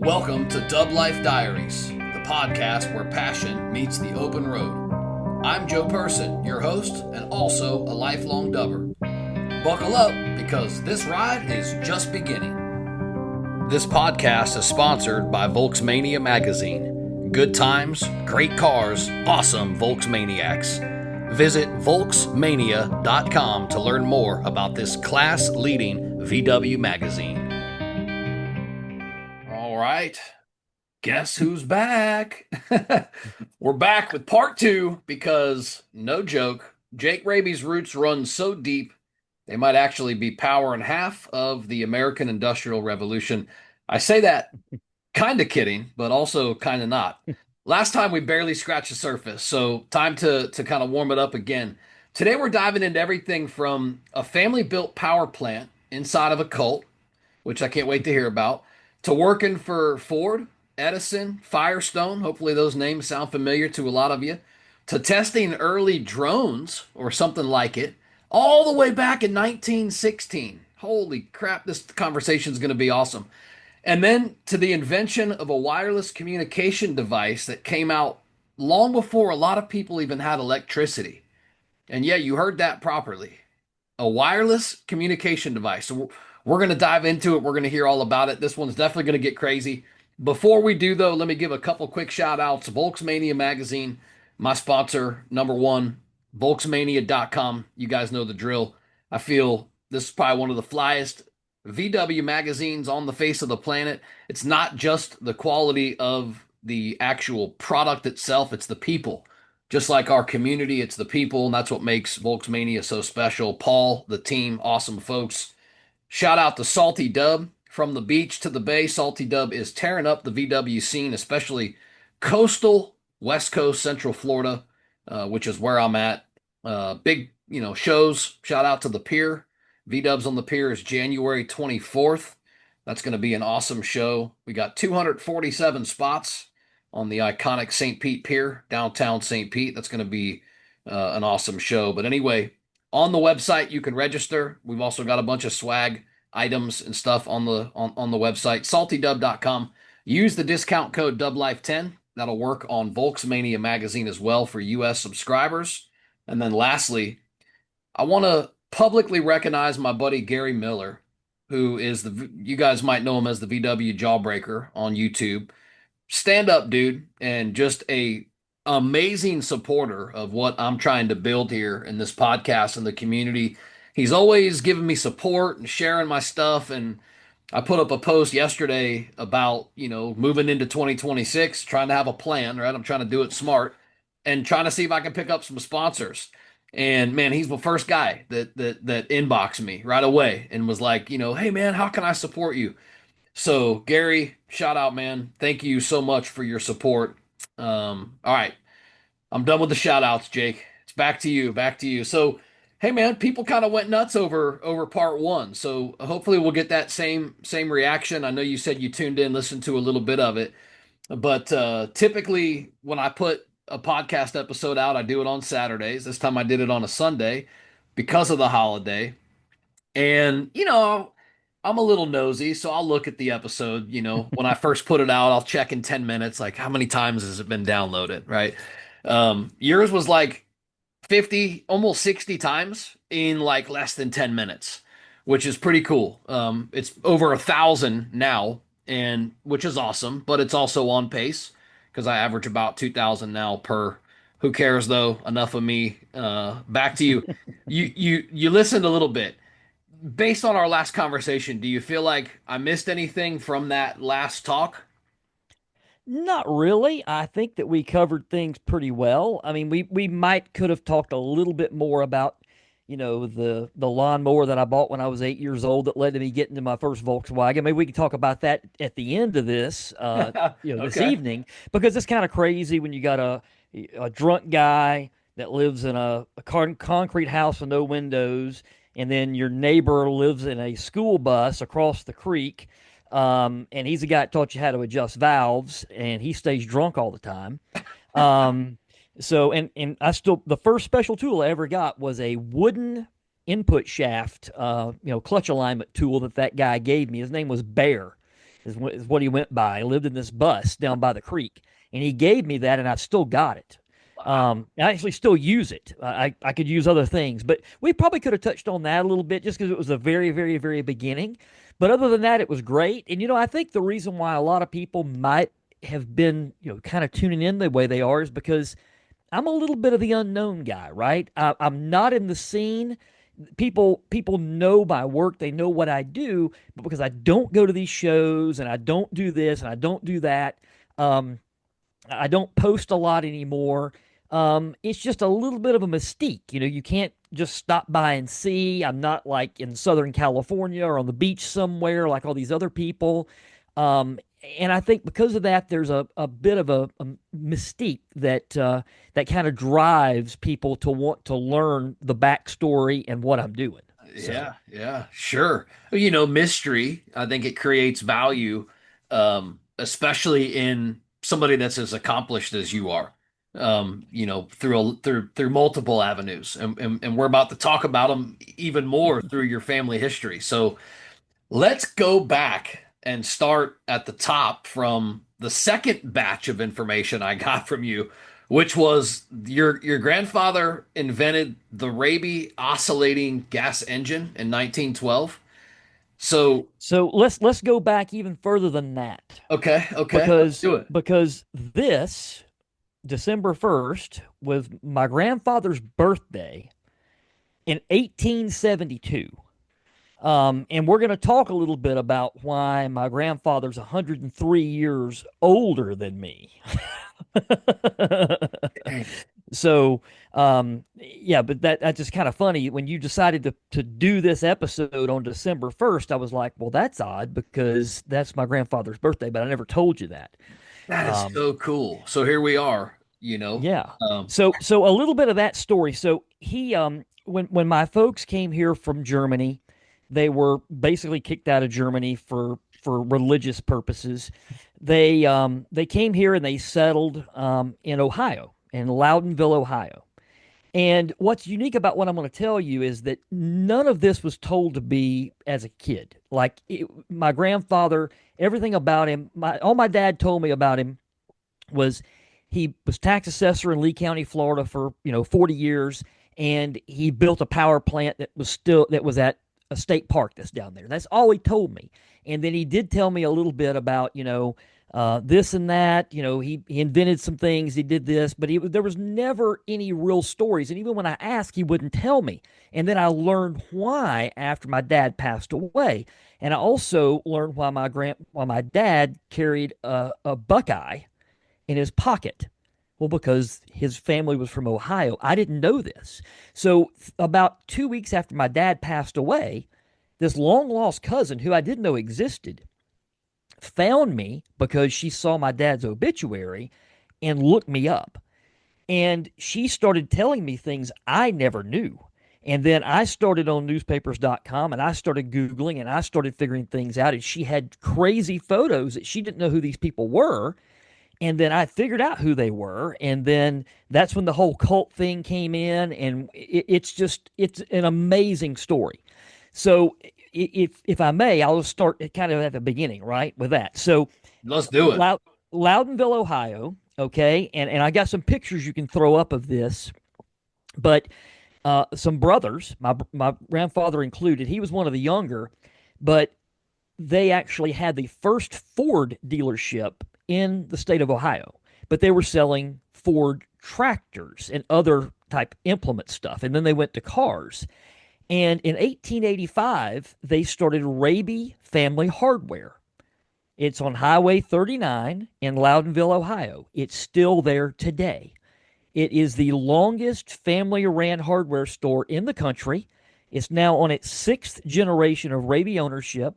Welcome to Dub Life Diaries, the podcast where passion meets the open road. I'm Joe Person, your host, and also a lifelong dubber. Buckle up because this ride is just beginning. This podcast is sponsored by Volksmania Magazine. Good times, great cars, awesome Volksmaniacs. Visit Volksmania.com to learn more about this class-leading VW magazine. All right, guess who's back? We're back with part two because, no joke, Jake Raby's roots run so deep they might actually be powering half of the American Industrial Revolution. I say that kind of kidding, but also kind of not. Last time we barely scratched the surface, so time to kind of warm it up again. Today we're diving into everything from a family-built power plant inside of a cult, which I can't wait to hear about, to working for Ford, Edison, Firestone. Hopefully those names sound familiar to a lot of you. To testing early drones or something like it, all the way back in 1916. Holy crap, this conversation is going to be awesome. And then to the invention of a wireless communication device that came out long before a lot of people even had electricity. And yeah, you heard that properly. A wireless communication device. So we're going to dive into it. We're going to hear all about it. This one's definitely going to get crazy. Before we do, though, let me give a couple quick shout outs. Volksmania Magazine, my sponsor, number one, Volksmania.com. You guys know the drill. I feel this is probably one of the flyest VW magazines on the face of the planet. It's not just the quality of the actual product itself, it's the people. Just like our community, it's the people, and that's what makes Volksmania so special. Paul, the team, awesome folks. Shout out to Salty Dub. From the beach to the bay, Salty Dub is tearing up the VW scene, especially coastal, West Coast, Central Florida, which is where I'm at. Big, shows. Shout out to the Pier. V-Dubs on the Pier is January 24th. That's going to be an awesome show. We got 247 spots on the iconic St. Pete Pier, downtown St. Pete. That's going to be an awesome show. But anyway, on the website, you can register. We've also got a bunch of swag items and stuff on the website, saltydub.com. Use the discount code DubLife10. That'll work on Volksmania Magazine as well for U.S. subscribers. And then lastly, I want to publicly recognize my buddy Gary Miller, who is you guys might know him as the VW Jawbreaker on YouTube. Stand up dude, and just a amazing supporter of what I'm trying to build here in this podcast and the community. He's always giving me support and sharing my stuff. And I put up a post yesterday about, moving into 2026, trying to have a plan, right? I'm trying to do it smart and trying to see if I can pick up some sponsors. And man, he's the first guy that inboxed me right away and was like, hey man, how can I support you? So Gary, shout out, man. Thank you so much for your support. All right. I'm done with the shout outs, Jake. It's back to you. Back to you. So, hey man, people kind of went nuts over part one. So hopefully we'll get that same reaction. I know you said you tuned in, listened to a little bit of it, but typically when I put a podcast episode out, I do it on Saturdays. This time I did it on a Sunday because of the holiday. And, I'm a little nosy, so I'll look at the episode. When I first put it out, I'll check in 10 minutes, like how many times has it been downloaded, right? Yours was like 50, almost 60 times in like less than 10 minutes, which is pretty cool. It's over 1,000 now, and which is awesome, but it's also on pace because I average about 2,000 now per. Who cares though? Enough of me. Back to you. You listened a little bit. Based on our last conversation, do you feel like I missed anything from that last talk? Not really. I think that we covered things pretty well. I mean, we might could have talked a little bit more about, the lawnmower that I bought when I was 8 years old that led to me getting to my first Volkswagen. Maybe we can talk about that at the end of this, this Okay. evening, because it's kind of crazy when you got a drunk guy that lives in a concrete house with no windows, and then your neighbor lives in a school bus across the creek. And he's the guy that taught you how to adjust valves, and he stays drunk all the time. Um, and I still, the first special tool I ever got was a wooden input shaft, clutch alignment tool that guy gave me. His name was Bear. is what he went by. He lived in this bus down by the creek, and he gave me that, and I've still got it. Wow. I actually still use it. I could use other things, but we probably could have touched on that a little bit just because it was the very, very, very beginning. But other than that, it was great. And I think the reason why a lot of people might have been, kind of tuning in the way they are is because I'm a little bit of the unknown guy, right? I'm not in the scene. People know my work, they know what I do, but because I don't go to these shows and I don't do this and I don't do that, um, I don't post a lot anymore. It's just a little bit of a mystique. You can't just stop by and see. I'm not like in Southern California or on the beach somewhere like all these other people. Um, and I think because of that, there's a bit of a mystique that kind of drives people to want to learn the backstory and what I'm doing. So, Yeah, yeah, sure. Mystery, I think it creates value, especially in somebody that's as accomplished as you are. Through multiple avenues, and we're about to talk about them even more through your family history. So let's go back and start at the top from the second batch of information I got from you, which was your grandfather invented the Raby oscillating gas engine in 1912. So, so let's go back even further than that okay, okay, let's because do it. because this December 1st was my grandfather's birthday in 1872. And we're going to talk a little bit about why my grandfather's 103 years older than me. Dang. So, yeah, but that's just kind of funny. When you decided to do this episode on December 1st, I was like, well, that's odd because that's my grandfather's birthday, but I never told you that. That is Um, so cool. So here we are, Yeah. Um, So a little bit of that story. So he when my folks came here from Germany, they were basically kicked out of Germany for religious purposes. They came here and they settled in Ohio, in Loudonville, Ohio. And what's unique about what I'm going to tell you is that none of this was told to be as a kid. My grandfather, everything about him, all my dad told me about him was he was tax assessor in Lee County, Florida for 40 years, and he built a power plant that was at a state park that's down there. That's all he told me. And then he did tell me a little bit about this and that. He invented some things. He did this, but there was never any real stories. And even when I asked, he wouldn't tell me. And then I learned why after my dad passed away. And I also learned why my dad carried a Buckeye in his pocket. Well, because his family was from Ohio. I didn't know this. So, about 2 weeks after my dad passed away, this long lost cousin who I didn't know existed found me because she saw my dad's obituary and looked me up. And she started telling me things I never knew. And then I started on newspapers.com and I started Googling and I started figuring things out. And she had crazy photos that she didn't know who these people were, and then I figured out who they were, and then that's when the whole cult thing came in, and it's an amazing story. So if I may, I'll start kind of at the beginning, right, with that. So let's do it. Loud, Loudonville, Ohio, okay, and I got some pictures you can throw up of this, but some brothers, my grandfather included, he was one of the younger, but they actually had the first Ford dealership in the state of Ohio, but they were selling Ford tractors and other type implement stuff. And then they went to cars. And in 1885, they started Raby Family Hardware. It's on Highway 39 in Loudonville, Ohio. It's still there today. It is the longest family ran hardware store in the country. It's now on its sixth generation of Raby ownership.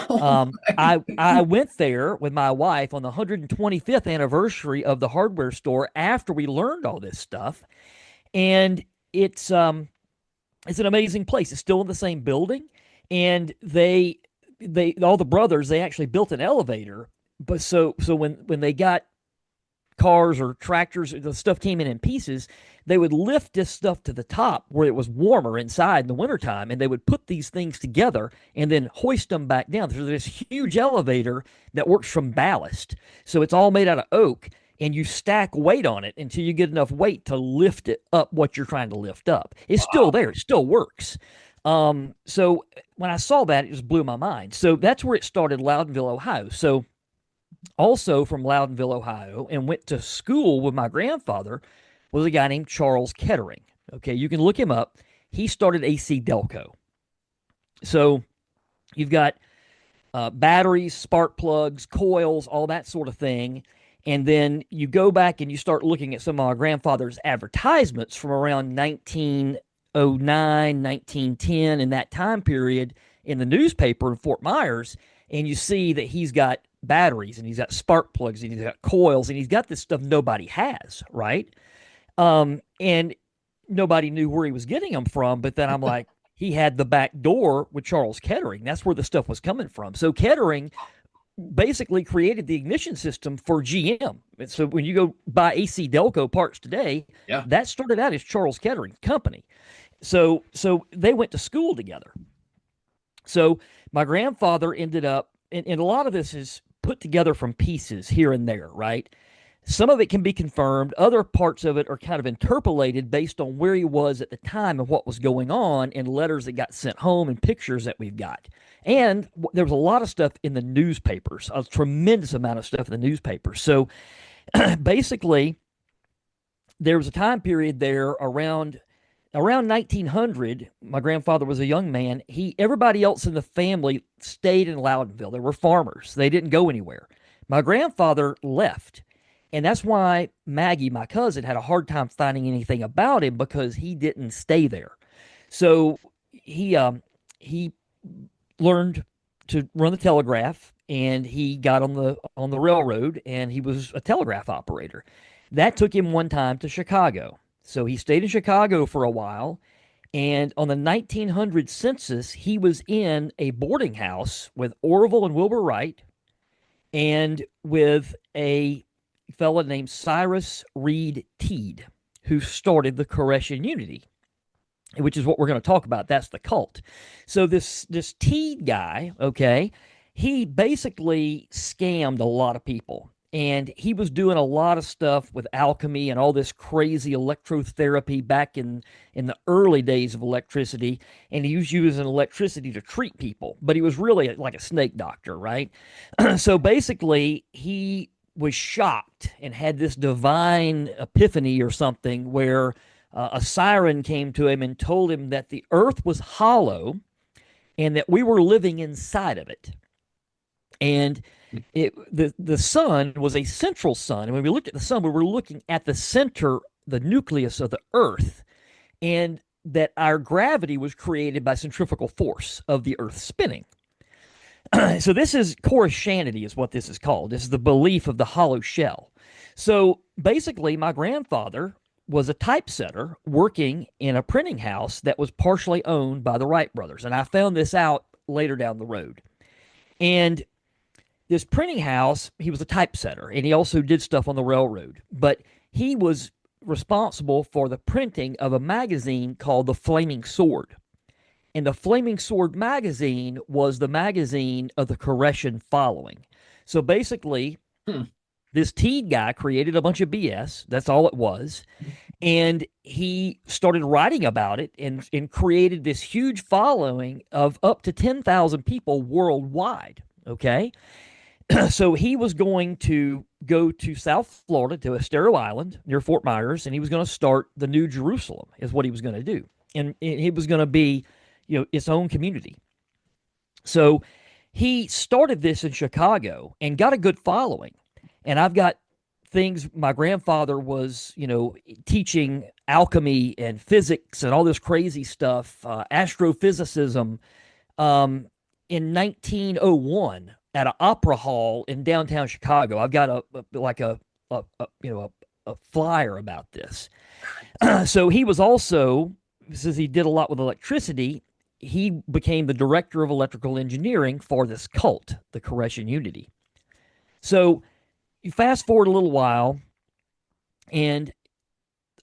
Oh my. I went there with my wife on the 125th anniversary of the hardware store after we learned all this stuff, and it's an amazing place. It's still in the same building, and they all the brothers they actually built an elevator, but so when they got cars or tractors, the stuff came in pieces, they would lift this stuff to the top where it was warmer inside in the wintertime, and they would put these things together and then hoist them back down. There's this huge elevator that works from ballast. So it's all made out of oak, and you stack weight on it until you get enough weight to lift it up what you're trying to lift up. It's still Wow. there, it still works. So when I saw that, it just blew my mind. So that's where it started, Loudonville, Ohio. So also from Loudonville, Ohio, and went to school with my grandfather was a guy named Charles Kettering. Okay, you can look him up. He started AC Delco. So you've got batteries, spark plugs, coils, all that sort of thing. And then you go back and you start looking at some of my grandfather's advertisements from around 1909, 1910, in that time period in the newspaper in Fort Myers. And you see that he's got batteries and he's got spark plugs and he's got coils and he's got this stuff nobody has, right? And nobody knew where he was getting them from. But then I'm like, he had the back door with Charles Kettering. That's where the stuff was coming from. So Kettering basically created the ignition system for GM. And so when you go buy AC Delco parts today, Yeah. that started out as Charles Kettering's company. So they went to school together. So my grandfather ended up, and a lot of this is put together from pieces here and there, right? Some of it can be confirmed. Other parts of it are kind of interpolated based on where he was at the time and what was going on, and letters that got sent home and pictures that we've got. And there was a lot of stuff in the newspapers, a tremendous amount of stuff in the newspapers. So basically, there was a time period there around 1900. My grandfather was a young man. Everybody else in the family stayed in Loudonville. They were farmers. They didn't go anywhere. My grandfather left, and that's why Maggie, my cousin, had a hard time finding anything about him because he didn't stay there. So he learned to run the telegraph, and he got on the railroad, and he was a telegraph operator. That took him one time to Chicago. So he stayed in Chicago for a while, and on the 1900 census, he was in a boarding house with Orville and Wilbur Wright and with a fellow named Cyrus Reed Teed, who started the Korean Unity, which is what we're going to talk about. That's the cult. So this Teed guy, okay, he basically scammed a lot of people. And he was doing a lot of stuff with alchemy and all this crazy electrotherapy back in the early days of electricity. And he was using electricity to treat people, but he was really like a snake doctor, right? So basically, he was shocked and had this divine epiphany or something where a siren came to him and told him that the earth was hollow and that we were living inside of it. And the sun was a central sun. And when we looked at the sun, we were looking at the center, the nucleus of the earth, and that our gravity was created by centrifugal force of the earth spinning. So this is Koreshanity is what this is called. This is the belief of the hollow shell. So basically, my grandfather was a typesetter working in a printing house that was partially owned by the Wright brothers. And I found this out later down the road. And this printing house, he was a typesetter, and he also did stuff on the railroad. But he was responsible for the printing of a magazine called The Flaming Sword. And the Flaming Sword magazine was the magazine of the Korean following. So basically, Hmm. this Teed guy created a bunch of BS. That's all it was. And he started writing about it and created this huge following of up to 10,000 people worldwide. Okay. So he was going to go to South Florida to Estero Island near Fort Myers, and he was going to start the New Jerusalem, is what he was going to do. And it was going to be, its own community. So he started this in Chicago and got a good following. And I've got things, my grandfather was, teaching alchemy and physics and all this crazy stuff, astrophysicism, in 1901 at an opera hall in downtown Chicago. I've got a flyer about this. So he was also, since he did a lot with electricity, he became the director of electrical engineering for this cult, the Korean Unity. So you fast forward a little while, And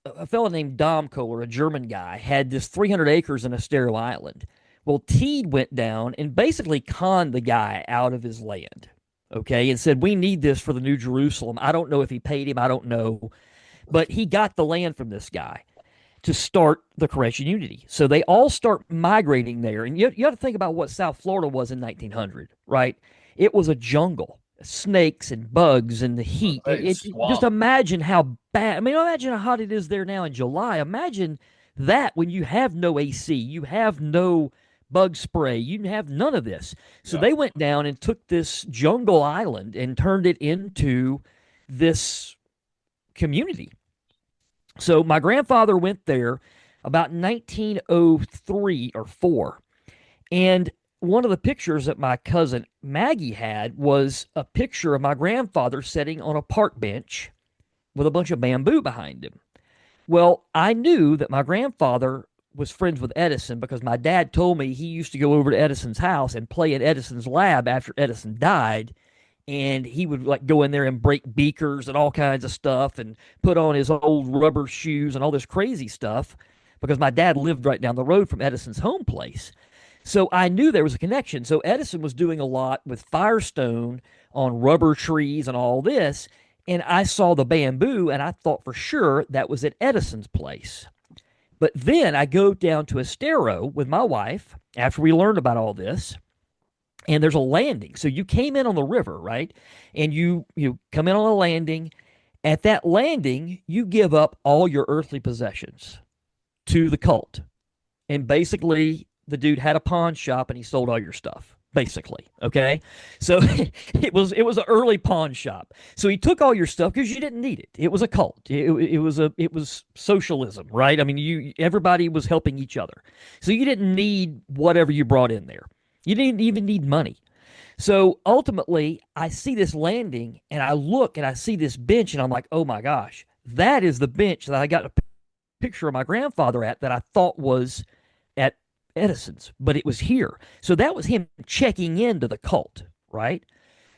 a fellow named Dom Kohler, a German guy, had this 300 acres in Estero Island. Well, Teed went down and basically conned the guy out of his land, okay, and said, "We need this for the New Jerusalem." I don't know if he paid him, I don't know, but he got the land from this guy to start the Korean Unity. So they all start migrating there. And you have to think about what South Florida was in 1900, right? It was a jungle, snakes and bugs and the heat. Right, Just swamp. imagine how bad. I mean, imagine how hot it is there now in July. Imagine that when you have no AC, you have no bug spray, you have none of this. So Yeah. they went down and took this jungle island and turned it into this community. So my grandfather went there about 1903 or 4. And one of the pictures that my cousin Maggie had was a picture of my grandfather sitting on a park bench with a bunch of bamboo behind him. Well, I knew that my grandfather was friends with Edison because my dad told me he used to go over to Edison's house and play in Edison's lab after Edison died, and he would like go in there and break beakers and all kinds of stuff and put on his old rubber shoes and all this crazy stuff because my dad lived right down the road from Edison's home place. So I knew there was a connection. So Edison was doing a lot with Firestone on rubber trees and all this. And I saw the bamboo and I thought for sure that was at Edison's place. But then I go down to Estero with my wife after we learned about all this, and there's a landing. So you came in on the river, right? And you come in on a landing. At that landing, you give up all your earthly possessions to the cult. And basically, the dude had a pawn shop and he sold all your stuff. Basically, okay. So it was an early pawn shop. So he took all your stuff because you didn't need it. It was a cult. It was socialism, right? I mean, you everybody was helping each other, so you didn't need whatever you brought in there. You didn't even need money. So ultimately, I see this landing and I look and I see this bench and I'm like, oh my gosh, that is the bench that I got a picture of my grandfather at that I thought was at Edison's, but it was here. So that was him checking into the cult, right?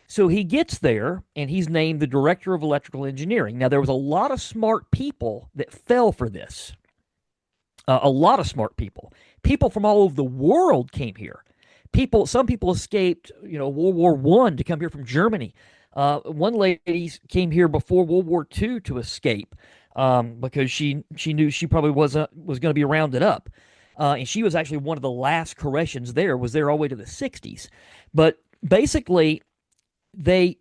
So he gets there and he's named the director of electrical engineering. Now, there was a lot of smart people that fell for this. A lot of smart people. People from all over the world came here. Some people escaped, World War One to come here from Germany. One lady came here before World War II to escape because she knew she probably was going to be rounded up, and she was actually one of the last Koreans there. Was there all the way to the 60s, but basically they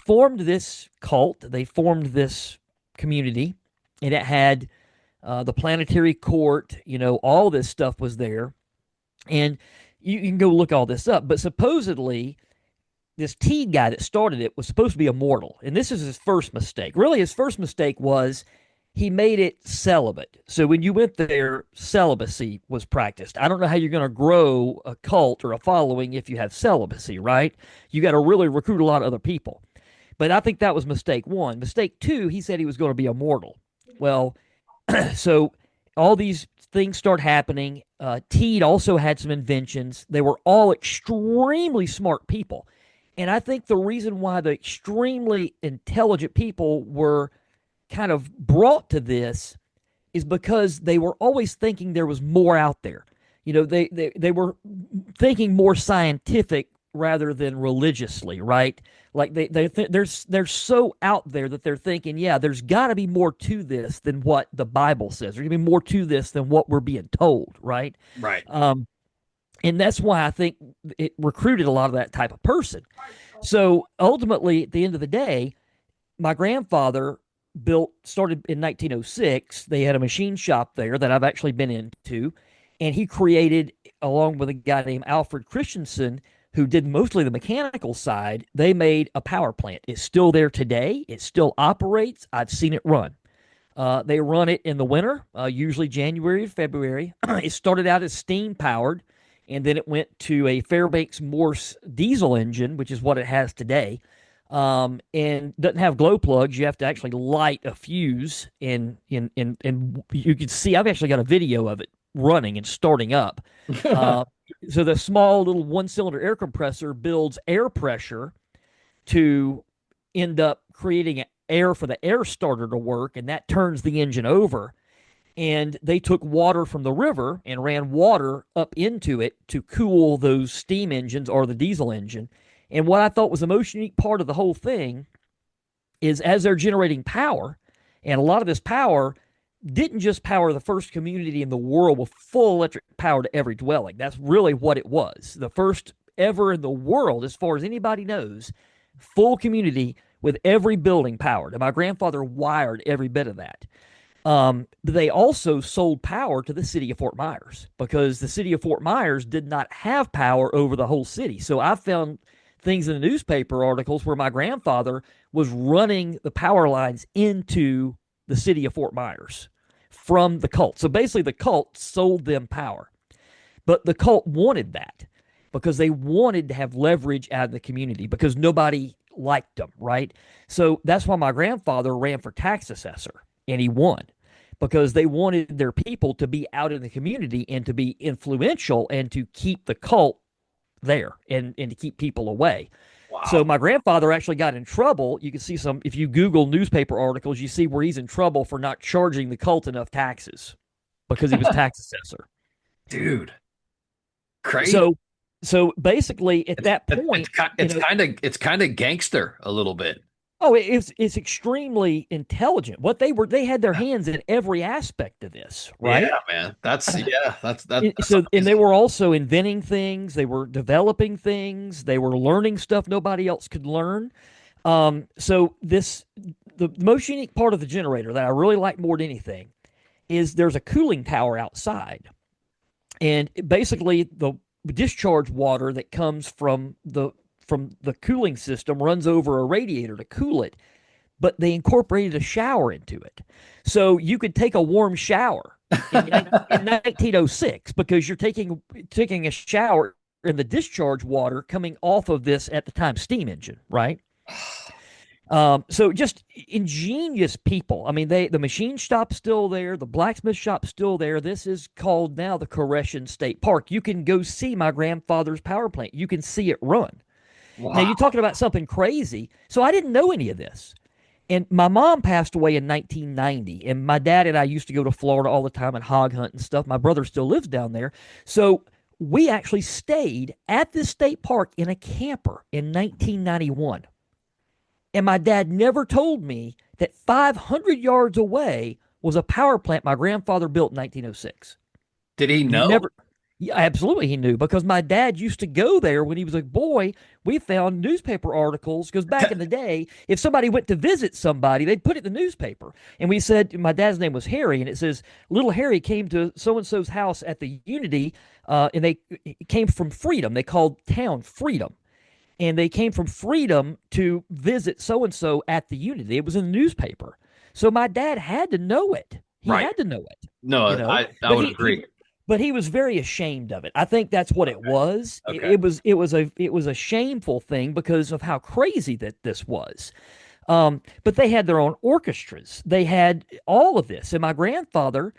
formed this cult. They formed this community, and it had the planetary court. All this stuff was there, and you can go look all this up. But supposedly, this Teague guy that started it was supposed to be immortal. And this is his first mistake. Really, his first mistake was he made it celibate. So when you went there, celibacy was practiced. I don't know how you're going to grow a cult or a following if you have celibacy, right? You got to really recruit a lot of other people. But I think that was mistake one. Mistake two, he said he was going to be immortal. Well, so all these things start happening. Teed also had some inventions. They were all extremely smart people. And I think the reason why the extremely intelligent people were kind of brought to this is because they were always thinking there was more out there. They were thinking more scientific rather than religiously, right? Like they're so out there that they're thinking, yeah, there's got to be more to this than what the Bible says. There's going to be more to this than what we're being told, right? Right. Um, and that's why I think it recruited a lot of that type of person. So ultimately, at the end of the day, my grandfather started in 1906. They had a machine shop there that I've actually been into, and he created, along with a guy named Alfred Christensen, who did mostly the mechanical side. They made a power plant. It's still there today. It still operates. I've seen it run. They run it in the winter, usually January or February. It started out as steam powered, and then it went to a Fairbanks Morse diesel engine, which is what it has today. And doesn't have glow plugs. You have to actually light a fuse, and you can see. I've actually got a video of it running and starting up. Uh, so the small little one-cylinder air compressor builds air pressure to end up creating air for the air starter to work, and that turns the engine over. And they took water from the river and ran water up into it to cool those steam engines or the diesel engine. And what I thought was the most unique part of the whole thing is as they're generating power, and a lot of this power didn't just power the first community in the world with full electric power to every dwelling. That's really what it was. The first ever in the world, as far as anybody knows, full community with every building powered. And my grandfather wired every bit of that. They also sold power to the city of Fort Myers because the city of Fort Myers did not have power over the whole city. So I found things in the newspaper articles where my grandfather was running the power lines into the city of Fort Myers from the cult. So basically, the cult sold them power, but the cult wanted that because they wanted to have leverage out of the community because nobody liked them, right? So that's why my grandfather ran for tax assessor and he won because they wanted their people to be out in the community and to be influential and to keep the cult there and to keep people away. So Wow. my grandfather actually got in trouble. You can see some, if you Google newspaper articles, you see where he's in trouble for not charging the cult enough taxes because he was tax assessor. Dude, crazy. So, so basically at It's that it- it's point, ki- you it's know, kind of it's kind of gangster a little bit. oh, it's extremely intelligent. What they had their hands in every aspect of this, Yeah, right? man. That's So, and they amazing. were also inventing things, they were developing things, they were learning stuff nobody else could learn. So this the most unique part of the generator that I really like more than anything is there's a cooling tower outside, and basically the discharge water that comes from the cooling system runs over a radiator to cool it, but they incorporated a shower into it. So you could take a warm shower in 1906 because you're taking a shower in the discharge water coming off of this at the time steam engine, right? So just ingenious people. I mean, the machine shop's still there, the blacksmith shop's still there. This is called now the Koreshan State Park. You can go see my grandfather's power plant. You can see it run. Now Wow. you're talking about something crazy. So I didn't know any of this. And my mom passed away in 1990, and my dad and I used to go to Florida all the time and hog hunt and stuff. My brother still lives down there. So we actually stayed at this state park in a camper in 1991. And my dad never told me that 500 yards away was a power plant my grandfather built in 1906. Did he He know? never, yeah, absolutely, he knew because my dad used to go there when he was a boy. We found newspaper articles because back in the day, if somebody went to visit somebody, they'd put it in the newspaper. And we said, my dad's name was Harry, and it says, Little Harry came to so and so's house at the Unity, and they came from Freedom. They called town Freedom. And they came from Freedom to visit so and so at the Unity. It was in the newspaper. So my dad had to know it. He Right. had to know it, you No, know. I But would he agree. but he was very ashamed of it. I think that's what it Okay. was. Okay. It was a shameful thing because of how crazy that this was. But they had their own orchestras. They had all of this, and my grandfather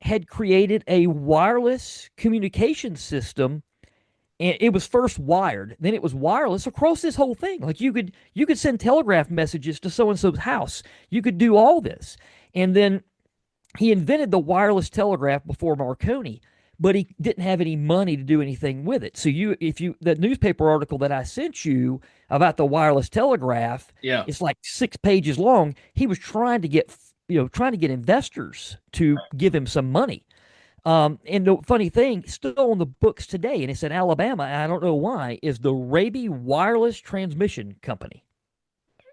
had created a wireless communication system. And it was first wired, then it was wireless across this whole thing. Like you could send telegraph messages to so and so's house. You could do all this, and then he invented the wireless telegraph before Marconi, but he didn't have any money to do anything with it. So if you, that newspaper article that I sent you about the wireless telegraph, Yeah. it's like 6 pages long. He was trying to get, trying to get investors to give him some money. And the funny thing, still on the books today, and it's in Alabama, and I don't know why, is the Raby Wireless Transmission Company.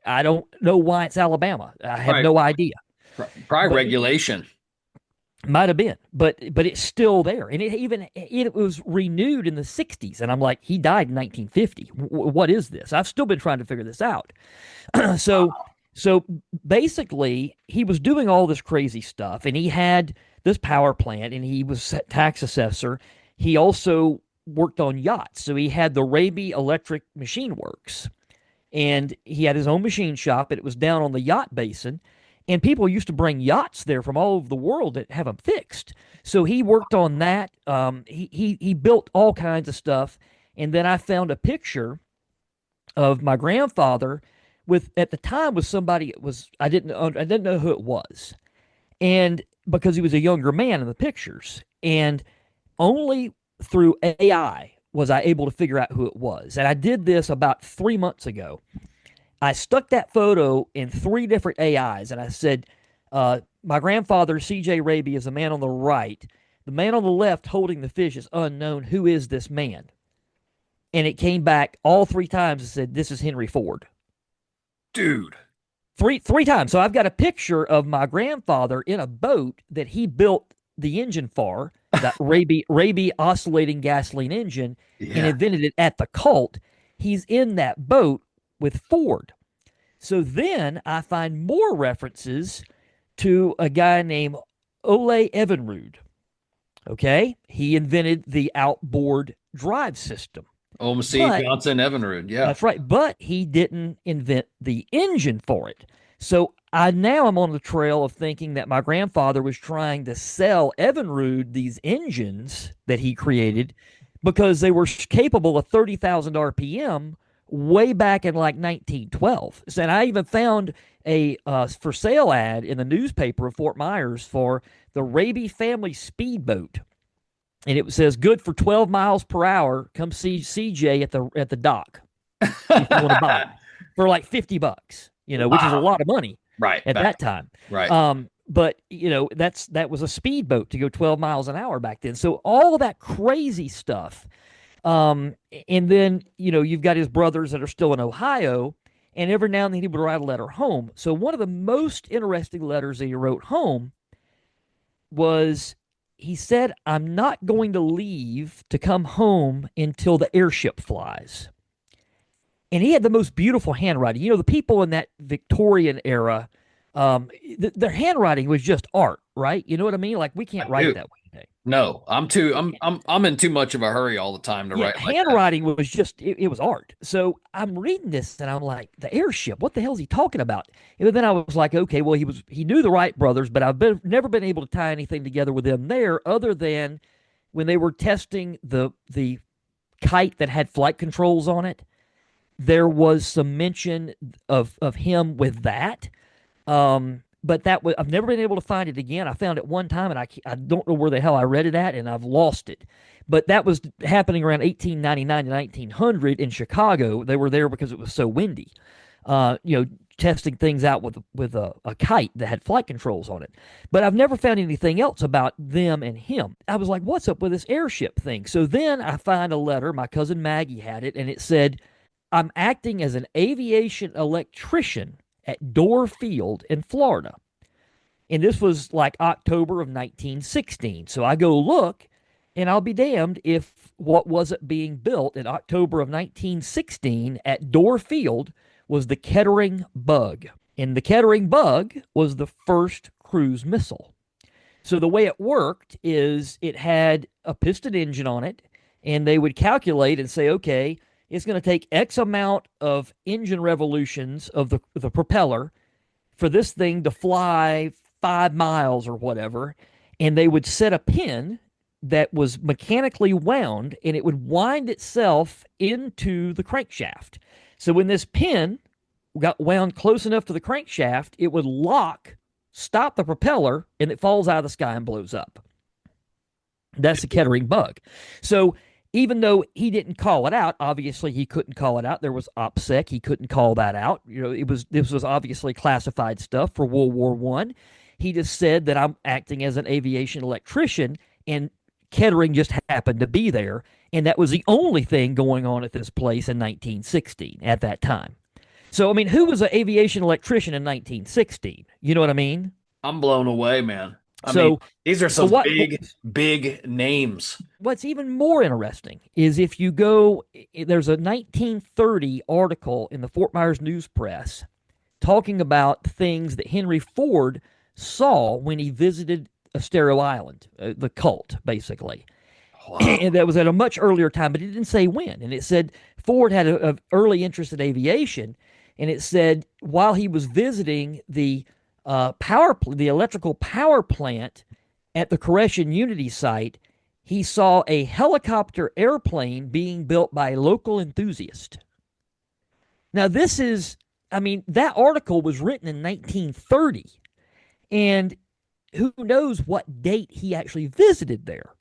I don't know why it's Alabama. I have Right. no idea, Probably but regulation. might have been, but it's still there, and it was renewed in the '60s. And I'm like, he died in 1950. What is this? I've still been trying to figure this out. so so basically, he was doing all this crazy stuff, and he had this power plant, and he was tax assessor. He also worked on yachts, so he had the Raby Electric Machine Works, and he had his own machine shop, and it was down on the yacht basin. And people used to bring yachts there from all over the world to have them fixed. So he worked on that. He built all kinds of stuff. And then I found a picture of my grandfather with at the time was somebody it was I didn't know who it was, and because he was a younger man in the pictures, and only through AI was I able to figure out who it was. And I did this about 3 months ago. I stuck that photo in three different AIs, and I said, "My grandfather, C.J. Raby, is the man on the right. The man on the left holding the fish is unknown. Who is this man?" And it came back all three times and said, "This is Henry Ford." Dude. Three times. So I've got a picture of my grandfather in a boat that he built the engine for, that Raby oscillating gasoline engine, and Yeah. invented it at the cult. He's in that boat with Ford. So then I find more references to a guy named Ole Evinrude. Okay. He invented the outboard drive system. OMC But Johnson Evinrude. Yeah. that's right. But he didn't invent the engine for it. So I now am on the trail of thinking that my grandfather was trying to sell Evinrude these engines that he created because they were capable of 30,000 RPM way back in like 1912. So, and I even found a for sale ad in the newspaper of Fort Myers for the Raby family speedboat, and it says good for 12 miles per hour. Come see CJ at the dock if you want to buy it for like $50, which is a Wow. lot of money Right. at Back. that time. Right. But that was a speedboat to go 12 miles an hour back then. So all of that crazy stuff. And then, you've got his brothers that are still in Ohio, and every now and then he would write a letter home. So one of the most interesting letters that he wrote home was he said, "I'm not going to leave to come home until the airship flies." And he had the most beautiful handwriting. The people in that Victorian era, their handwriting was just art, right? You know what I mean? Like we can't I write do. that way today. No, I'm in too much of a hurry all the time to Yeah, write like that. handwriting was just it was art. So I'm reading this and I'm like, the airship, what the hell is he talking about? And then I was like, okay, well he knew the Wright brothers, but never been able to tie anything together with them there, other than when they were testing the kite that had flight controls on it. There was some mention of him with that. But I've never been able to find it again. I found it one time, and I don't know where the hell I read it at, and I've lost it. But that was happening around 1899 to 1900 in Chicago. They were there because it was so windy. Testing things out with a kite that had flight controls on it. But I've never found anything else about them and him. I was like, what's up with this airship thing? So then I find a letter. My cousin Maggie had it, and it said, "I'm acting as an aviation electrician at Door Field in Florida." And this was like October of 1916. So I go look, and I'll be damned if what wasn't being built in October of 1916 at Door Field was the Kettering Bug. And the Kettering Bug was the first cruise missile. So the way it worked is it had a piston engine on it, and they would calculate and say, okay, it's going to take X amount of engine revolutions of the propeller for this thing to fly 5 miles or whatever. And they would set a pin that was mechanically wound, and it would wind itself into the crankshaft. So when this pin got wound close enough to the crankshaft, it would lock, stop the propeller, and it falls out of the sky and blows up. That's the Kettering Bug. So even though he didn't call it out, obviously he couldn't call it out. There was OPSEC. He couldn't call that out. This was obviously classified stuff for World War One. He just said that I'm acting as an aviation electrician, and Kettering just happened to be there, and that was the only thing going on at this place in 1916 at that time. So I mean, who was an aviation electrician in 1916? You know what I mean? I'm blown away, man. I mean, So these are so some what big names. what's even more interesting is if you go, there's a 1930 article in the Fort Myers News Press talking about things that Henry Ford saw when he visited Estero Island, the cult, basically. Wow. And that was at a much earlier time, but it didn't say when. And it said Ford had an early interest in aviation, and it said while he was visiting the electrical power plant at the Koreshan Unity site, he saw a helicopter airplane being built by a local enthusiast. Now, this is I mean, that article was written in 1930, and who knows what date he actually visited there,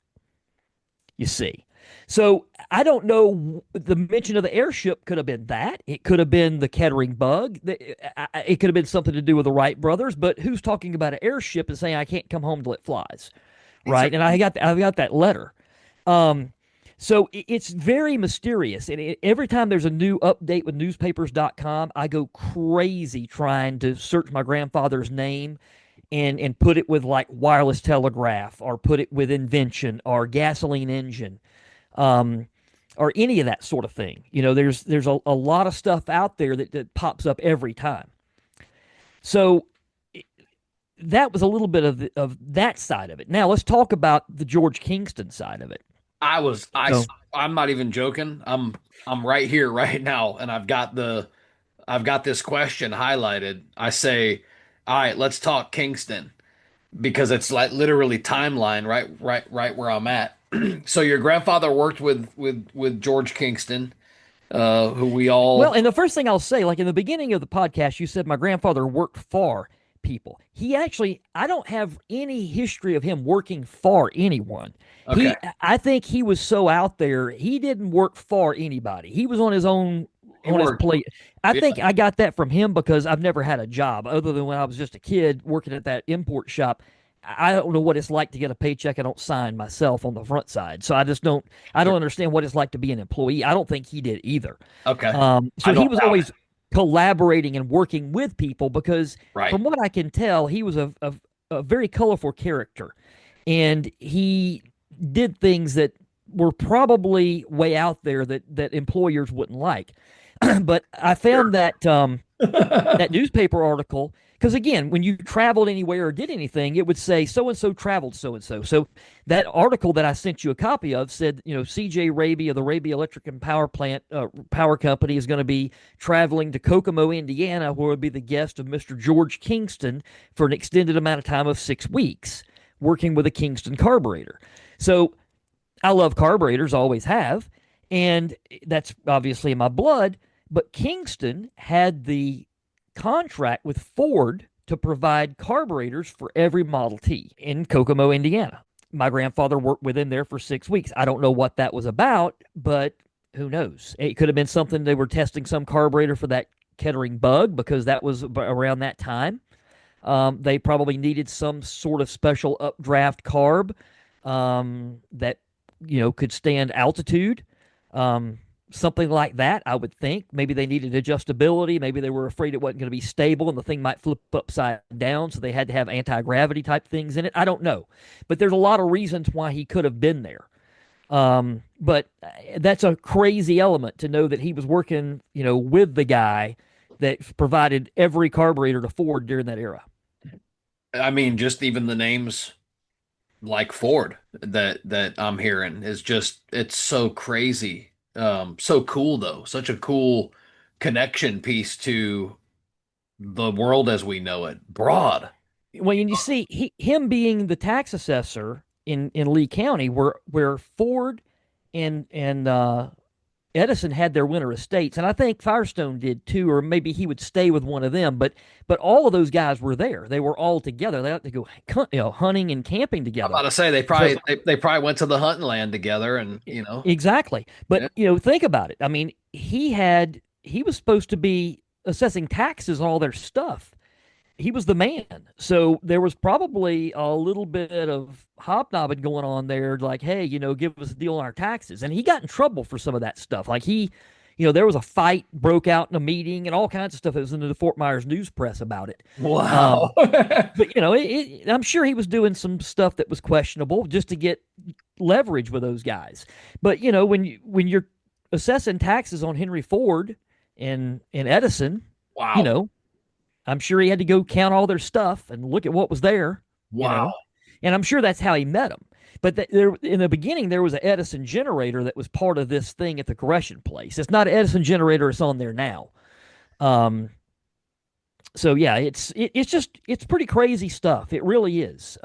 you see. So I don't know. The mention of the airship could have been that. It could have been the Kettering bug. It could have been something to do with the Wright brothers. But who's talking about an airship and saying I can't come home till it flies, These are right? And I got that letter. Um, so it's very mysterious. And every time there's a new update with newspapers.com, I go crazy trying to search my grandfather's name and put it with like wireless telegraph or put it with invention or gasoline engine, um, or any of that sort of thing. There's a lot of stuff out there that pops up every time. So that was a little bit of that side of it. Now let's talk about the George Kingston side of it. I was I So, I'm not even joking. I'm right here right now and I've got this question highlighted. I say, "All right, let's talk Kingston." Because it's like literally timeline right where I'm at. So your grandfather worked with George Kingston, who we well, all and the first thing I'll say, like in the beginning of the podcast, you said my grandfather worked for people. He actually, I don't have any history of him working for anyone. okay. I think he was so out there, he didn't work for anybody. He was on his own, He on his worked. plate. I Yeah, think I got that from him because I've never had a job other than when I was just a kid working at that import shop. I don't know what it's like to get a paycheck I don't sign myself on the front side. So I don't sure. understand what it's like to be an employee. I don't think he did either. Okay. I So he don't was doubt it. always collaborating and working with people because, Right. from what I can tell, he was a very colorful character, and he did things that were probably way out there that employers wouldn't like. But I Sure. found that newspaper article because again, when you traveled anywhere or did anything, it would say so and so traveled so and so. So that article that I sent you a copy of said, CJ Raby of the Raby Electric and Power Company is going to be traveling to Kokomo, Indiana, where will be the guest of Mr. George Kingston for an extended amount of time of 6 weeks, working with a Kingston carburetor. So I love carburetors, always have, and that's obviously in my blood. But Kingston had the contract with Ford to provide carburetors for every Model T in Kokomo, Indiana. My grandfather worked with him there for 6 weeks. I don't know what that was about, but who knows? It could have been something they were testing some carburetor for that Kettering bug because that was around that time. They probably needed some sort of special updraft carb that could stand altitude, um, something like that. I would think maybe they needed adjustability. Maybe they were afraid it wasn't going to be stable and the thing might flip upside down, so they had to have anti-gravity type things in it. I don't know, but there's a lot of reasons why he could have been there. But that's a crazy element to know that he was working, with the guy that provided every carburetor to Ford during that era. I mean, just even the names like Ford that I'm hearing is just it's so crazy. So cool though. Such a cool connection piece to the world as we know it. Broad. Well, and you see him being the tax assessor in Lee County, where Ford and Edison had their winter estates, and I think Firestone did too, or maybe he would stay with one of them. But all of those guys were there. They were all together. They had to go, hunting and camping I'm about together. to say So they probably went to the hunting land together and exactly. But yeah. think about it. I mean, he was supposed to be assessing taxes on all their stuff. He was the man. So there was probably a little bit of hobnobbing going on there, like, hey, give us a deal on our taxes. And he got in trouble for some of that stuff. Like there was a fight broke out in a meeting and all kinds of stuff that was in the Fort Myers news press about it. Wow. But I'm sure he was doing some stuff that was questionable just to get leverage with those guys. But when you're assessing taxes on Henry Ford and Edison, you Wow. know, I'm sure he had to go count all their stuff and look at what was there, you Wow. know, and I'm sure that's how he met them. But there, in the beginning, there was an Edison generator that was part of this thing at the Gresham place. It's not an Edison generator; it's on there now. Um, so yeah, it's just it's pretty crazy stuff. It really is.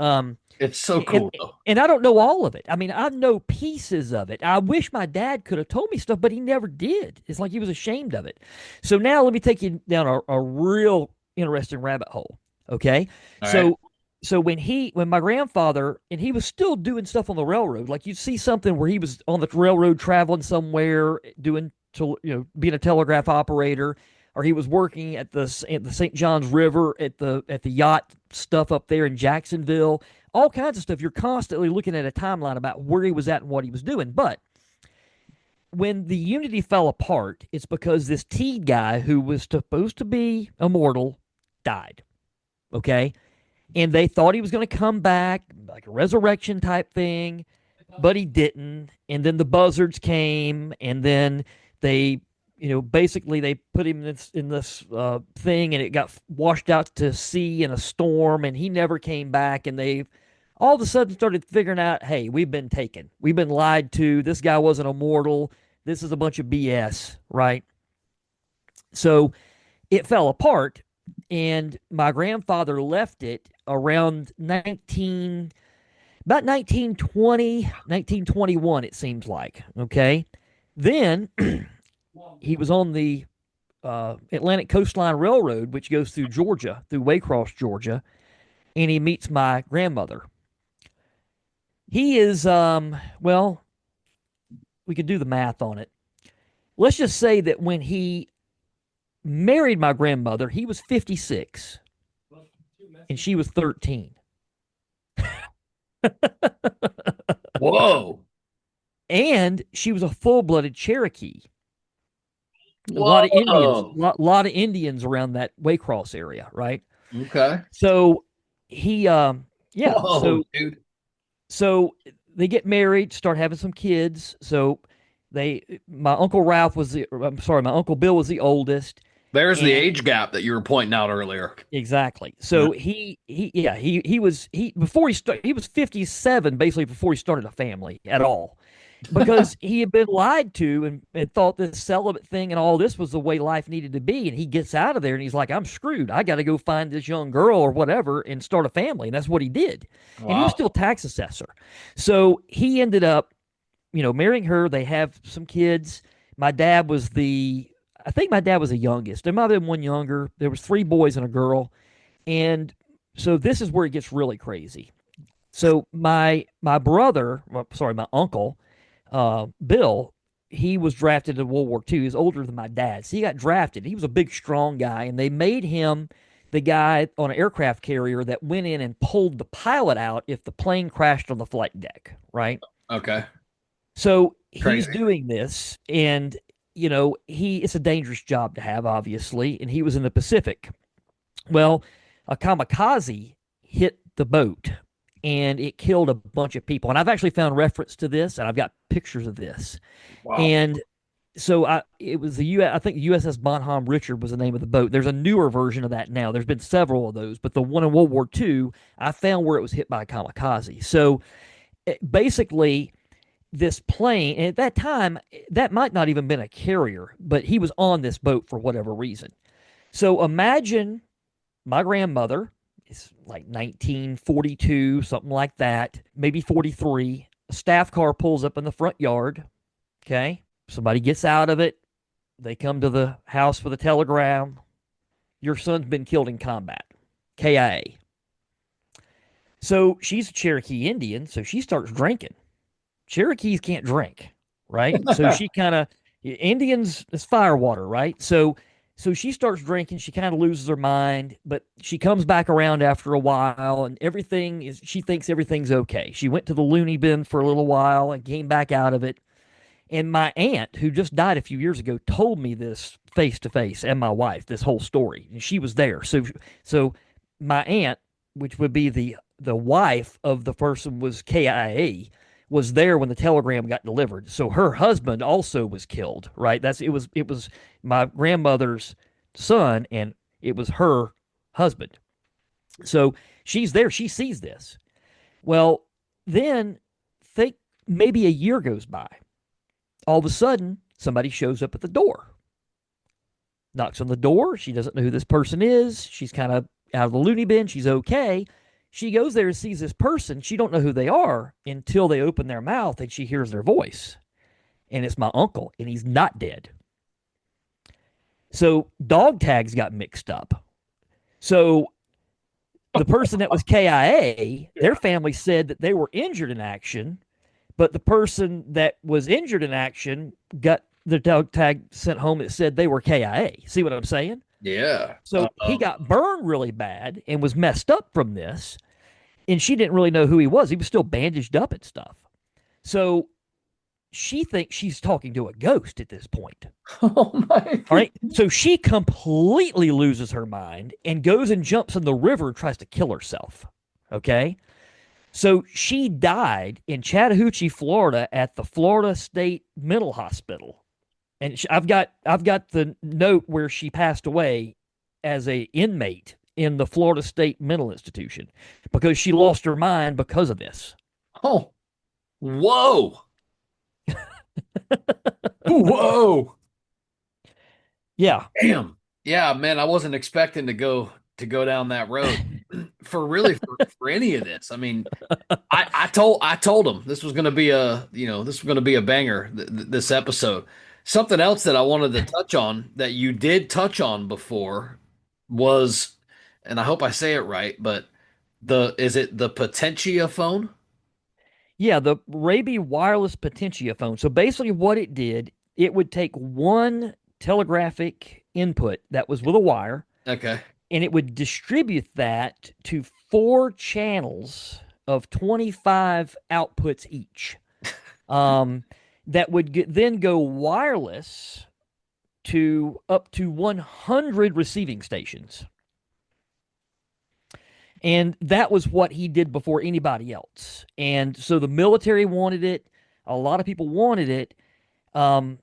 It's so and cool though. and I don't know all of it. I mean, I know pieces of it. I wish my dad could have told me stuff, but he never did. It's like he was ashamed of it. So now let me take you down a real interesting rabbit hole. Okay, All right. so when my grandfather and he was still doing stuff on the railroad, like you see something where he was on the railroad traveling somewhere doing to being a telegraph operator, or he was working at the St. John's River at the yacht stuff up there in Jacksonville, all kinds of stuff. You're constantly looking at a timeline about where he was at and what he was doing. But when the Unity fell apart, it's because this Teed guy who was supposed to be immortal died. Okay. And they thought he was going to come back, like a resurrection type thing, but he didn't. And then the buzzards came, and then they, basically they put him in this thing, and it got washed out to sea in a storm, and he never came back. And they all of a sudden started figuring out, hey, we've been taken, we've been lied to. This guy wasn't immortal. This is a bunch of BS, right? So it fell apart, and my grandfather left it around 19 about 1920, 1921, it seems like. Okay. Then he was on the Atlantic Coastline Railroad, which goes through Georgia, through Waycross, Georgia, and he meets my grandmother. He is, well, we could do the math on it. Let's just say that when he married my grandmother, he was 56 and she was 13. Whoa. And she was a full-blooded Cherokee. A lot of Indians, Whoa. lot of Indians around that Waycross area, right? Okay. So he, yeah, Whoa, dude. so they get married, start having some kids. So my uncle Ralph was I'm sorry, my uncle Bill was the oldest, There's the and age gap that you were pointing out earlier. exactly. Yeah. So he before he was 57 basically before he started a family at all, because he had been lied to and thought this celibate thing and all this was the way life needed to be. And he gets out of there and he's like, I'm screwed. I got to go find this young girl or whatever and start a family. And that's what he did. And he was Wow. still tax assessor. So he ended up, marrying her. They have some kids. My dad was I think my dad was the youngest. There might have been one younger. There was three boys and a girl. And so this is where it gets really crazy. So my brother, well, sorry, my uncle, Bill, he was drafted in World War II. He's older than my dad. So he got drafted. He was a big, strong guy, and they made him the guy on an aircraft carrier that went in and pulled the pilot out if the plane crashed on the flight deck, right? Okay. So he's Crazy. doing this, and it's a dangerous job to have, obviously, and he was in the Pacific. Well, a kamikaze hit the boat and it killed a bunch of people. And I've actually found reference to this and I've got pictures of this. Wow. And so it was the U. I think USS Bonhomme Richard was the name of the boat. There's a newer version of that now. There's been several of those, but the one in World War II, I found where it was hit by a kamikaze. So basically, this plane, and at that time, that might not even been a carrier, but he was on this boat for whatever reason. So imagine my grandmother is like 1942, something like that, maybe 43. A staff car pulls up in the front yard. Okay. Somebody gets out of it. They come to the house with a telegram. Your son's been killed in combat. KIA. So she's a Cherokee Indian. So she starts drinking. Cherokees can't drink, right? So she kind of, Indians is firewater, right? So she starts drinking. She kind of loses her mind, but she comes back around after a while, and she thinks everything's okay. She went to the loony bin for a little while and came back out of it. And my aunt, who just died a few years ago, told me this face to face, and my wife, this whole story, and she was there. So my aunt, which would be the wife of the person was KIA, was there when the telegram got delivered. So her husband also was killed, right? It was my grandmother's son and it was her husband. So she's there, she sees this. Well, then think maybe a year goes by. All of a sudden, somebody shows up at the door. Knocks on the door. She doesn't know who this person is. She's kind of out of the loony bin. She's okay. She goes there and sees this person. She don't know who they are until they open their mouth and she hears their voice. And it's my uncle, and he's not dead. So dog tags got mixed up. So the person that was KIA, their Yeah. family said that they were injured in action, but the person that was injured in action got the dog tag sent home that said they were KIA. See what I'm saying? Yeah. So he got burned really bad and was messed up from this. And she didn't really know who he was. He was still bandaged up and stuff. So she thinks she's talking to a ghost at this point. Oh my All God. right. So she completely loses her mind and goes and jumps in the river and tries to kill herself. Okay. So she died in Chattahoochee, Florida at the Florida State Mental Hospital. And I've got the note where she passed away as a inmate in the Florida State Mental Institution because she lost her mind because of this. Oh, whoa. Whoa. Yeah. Damn. Yeah, man, I wasn't expecting to go down that road for really for any of this. I mean, I told him this was going to be this was going to be a banger this episode. Something else that I wanted to touch on that you did touch on before was, and I hope I say it right, but the is it the Potentia phone? Yeah, the Raby wireless Potentia phone. So basically, what it did, it would take one telegraphic input that was with a wire, Okay. and it would distribute that to four channels of 25 outputs each. Um, that would then go wireless to up to 100 receiving stations. And that was what he did before anybody else. And so the military wanted it. A lot of people wanted it. Um,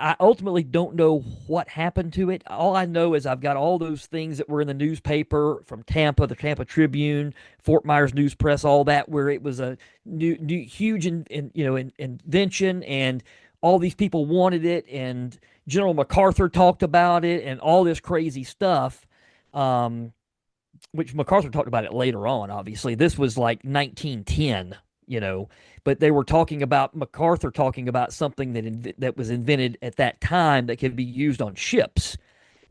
I ultimately don't know what happened to it. All I know is I've got all those things that were in the newspaper from Tampa, the Tampa Tribune, Fort Myers News Press, all that, where it was a huge invention, and all these people wanted it, and General MacArthur talked about it, and all this crazy stuff. Um, which MacArthur talked about it later on, obviously. This was like 1910, but they were talking about MacArthur talking about something that was invented at that time that could be used on ships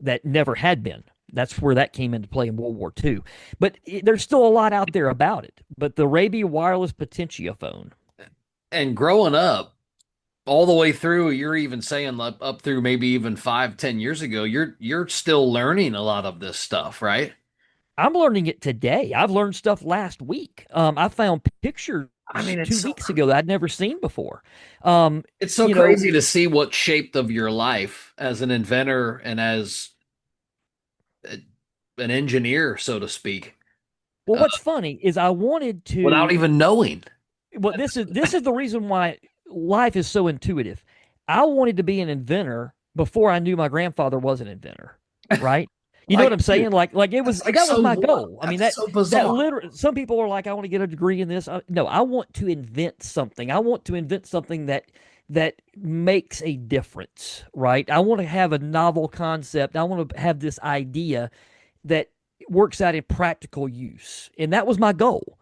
that never had been. That's where that came into play in World War II. But there's still a lot out there about it. But the Raby wireless Potentia phone. And growing up, all the way through, you're even saying up through maybe even 5, 10 years ago, you're still learning a lot of this stuff, right? I'm learning it today. I've learned stuff last week. I found pictures I mean, 2 weeks ago that I'd never seen before. Um, it's so you know, crazy to see what shaped of your life as an inventor and as a, an engineer, so to speak, well, uh, what's funny is I wanted without to. even knowing. Well, this is the reason why life is so intuitive. I wanted to be an inventor before I knew my grandfather was an inventor, right? You know what Like, I'm dude, saying? Like it was that's like that was so my what? goal. I mean That's that so that bizarre. literally some people are like I want to get a degree in this. No, I want to invent something. I want to invent something that makes a difference, right? I want to have a novel concept. I want to have this idea that works out in practical use. And that was my goal.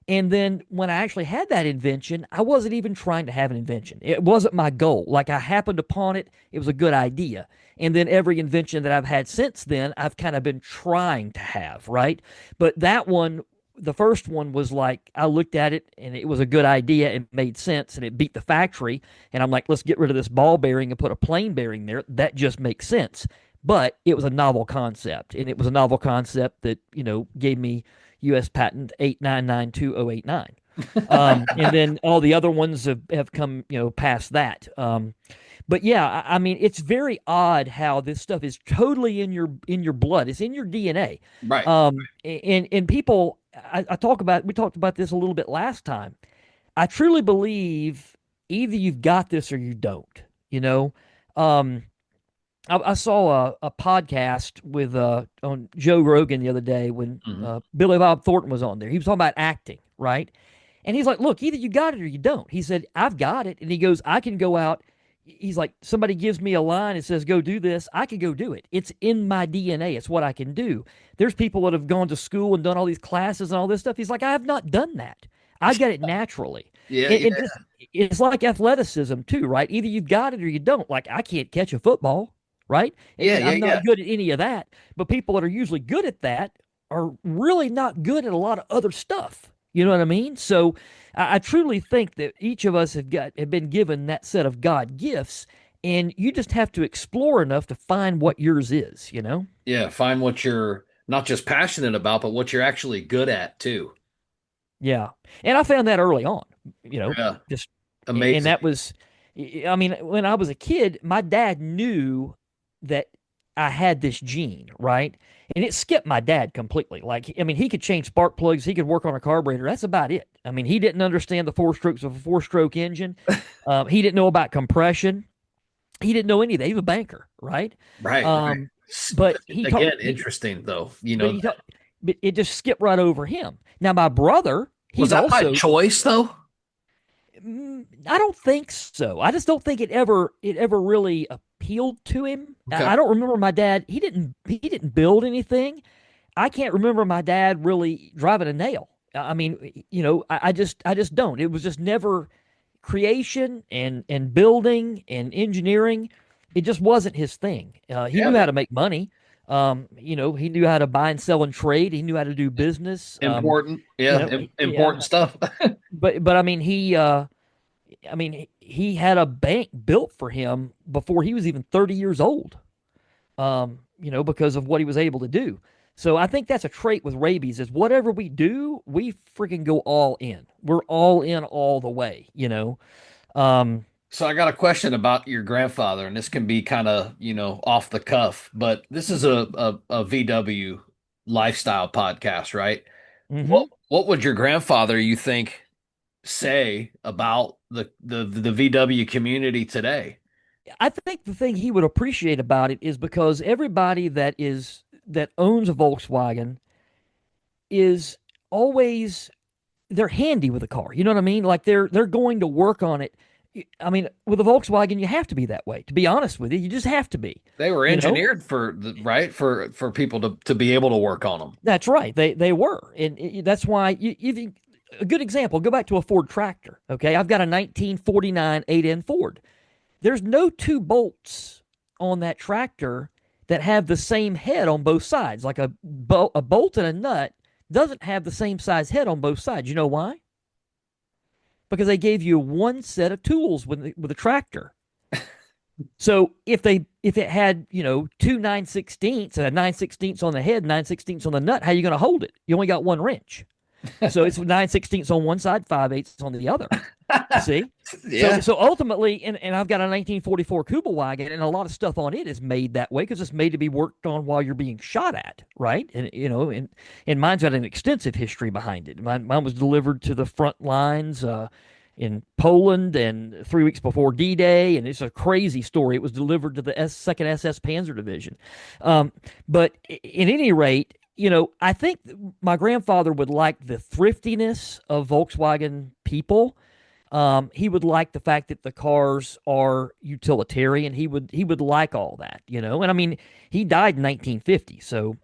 And then when I actually had that invention, I wasn't even trying to have an invention. It wasn't my goal. Like I happened upon it, it was a good idea. And then every invention that I've had since then, I've kind of been trying to have, right? But that one, the first one was like, I looked at it and it was a good idea. It made sense and it beat the factory. And I'm like, let's get rid of this ball bearing and put a plain bearing there. That just makes sense. But it was a novel concept. And it was a novel concept that, gave me U.S. patent 8992089. And then all the other ones have come, past that. But yeah, I mean, it's very odd how this stuff is totally in your blood. It's in your DNA. Right. And people, we talked about this a little bit last time. I truly believe either you've got this or you don't. You know, um, I saw a podcast with on Joe Rogan the other day when Mhm. Billy Bob Thornton was on there. He was talking about acting, right? And he's like, "Look, either you got it or you don't." He said, "I've got it," and he goes, "I can go out, he's like, somebody gives me a line and says, go do this, I could go do it. It's in my DNA. It's what I can do. There's people that have gone to school and done all these classes and all this stuff. He's like, I have not done that. I get it naturally. Yeah, And yeah, just, it's like athleticism too, right? Either you've got it or you don't. Like, I can't catch a football, right? yeah, And yeah, I'm yeah. not good at any of that. But people that are usually good at that are really not good at a lot of other stuff. You know what I mean? So I truly think that each of us have been given that set of God gifts, and you just have to explore enough to find what yours is, you know? Yeah, find what you're not just passionate about, but what you're actually good at too. Yeah. And I found that early on, you know, Yeah, just, and amazing. that was, I mean, when I was a kid, my dad knew that I had this gene, right? And it skipped my dad completely. Like, I mean, he could change spark plugs, he could work on a carburetor. That's about it. I mean, he didn't understand the four strokes of a four-stroke engine. He didn't know about compression. He didn't know any of that. He was a banker, right? Right, right. Um, but he taught, Again, interesting though. You but know, he taught, but it just skipped right over him. Now, my brother, was he's that by also, choice though? I don't think so. I just don't think it ever really appealed to him. Okay. I don't remember my dad. He didn't build anything. I can't remember my dad really driving a nail. I mean, I just don't. It was just never creation and building and engineering. It just wasn't his thing. He Yeah, knew how man. to make money. He knew how to buy and sell and trade. He knew how to do business. Important. You Yeah, know, important yeah. stuff. But I mean, he had a bank built for him before he was even 30 years old. Because of what he was able to do. So I think that's a trait with rabies is whatever we do, we freaking go all in. We're all in all the way, you know. Um, So I got a question about your grandfather, and this can be kind of, off the cuff, but this is a VW lifestyle podcast, right? What mhm. what would your grandfather, you think, say about the VW community today? I think the thing he would appreciate about it is because everybody that owns a Volkswagen is always they're handy with a car. You know what I mean? Like they're going to work on it. I mean, with a Volkswagen, you have to be that way. To be honest with you, you just have to be. They were You know, engineered for right for people to be able to work on them. that's right. They were, and that's why a good example. Go back to a Ford tractor. Okay, I've got a 1949 8N Ford. There's no two bolts on that tractor that have the same head on both sides. Like a bolt and a nut doesn't have the same size head on both sides. You know why? Because they gave you one set of tools with the tractor. So if it had two 9/16, 9/16 on the head, 9/16 on the nut, how are you going to hold it? You only got one wrench. So it's 9/16 on one side, 5/8 on the other. You see? So Yeah. so ultimately, and I've got a 1944 Kubelwagen, and a lot of stuff on it is made that way because it's made to be worked on while you're being shot at, right? And mine's got an extensive history behind it. Mine was delivered to the front lines in Poland and 3 weeks before D-Day, and it's a crazy story. It was delivered to the Second SS Panzer Division. But at any rate, I think my grandfather would like the thriftiness of Volkswagen people. He would like the fact that the cars are utilitarian. He would like all that, And I mean, he died in 1950, so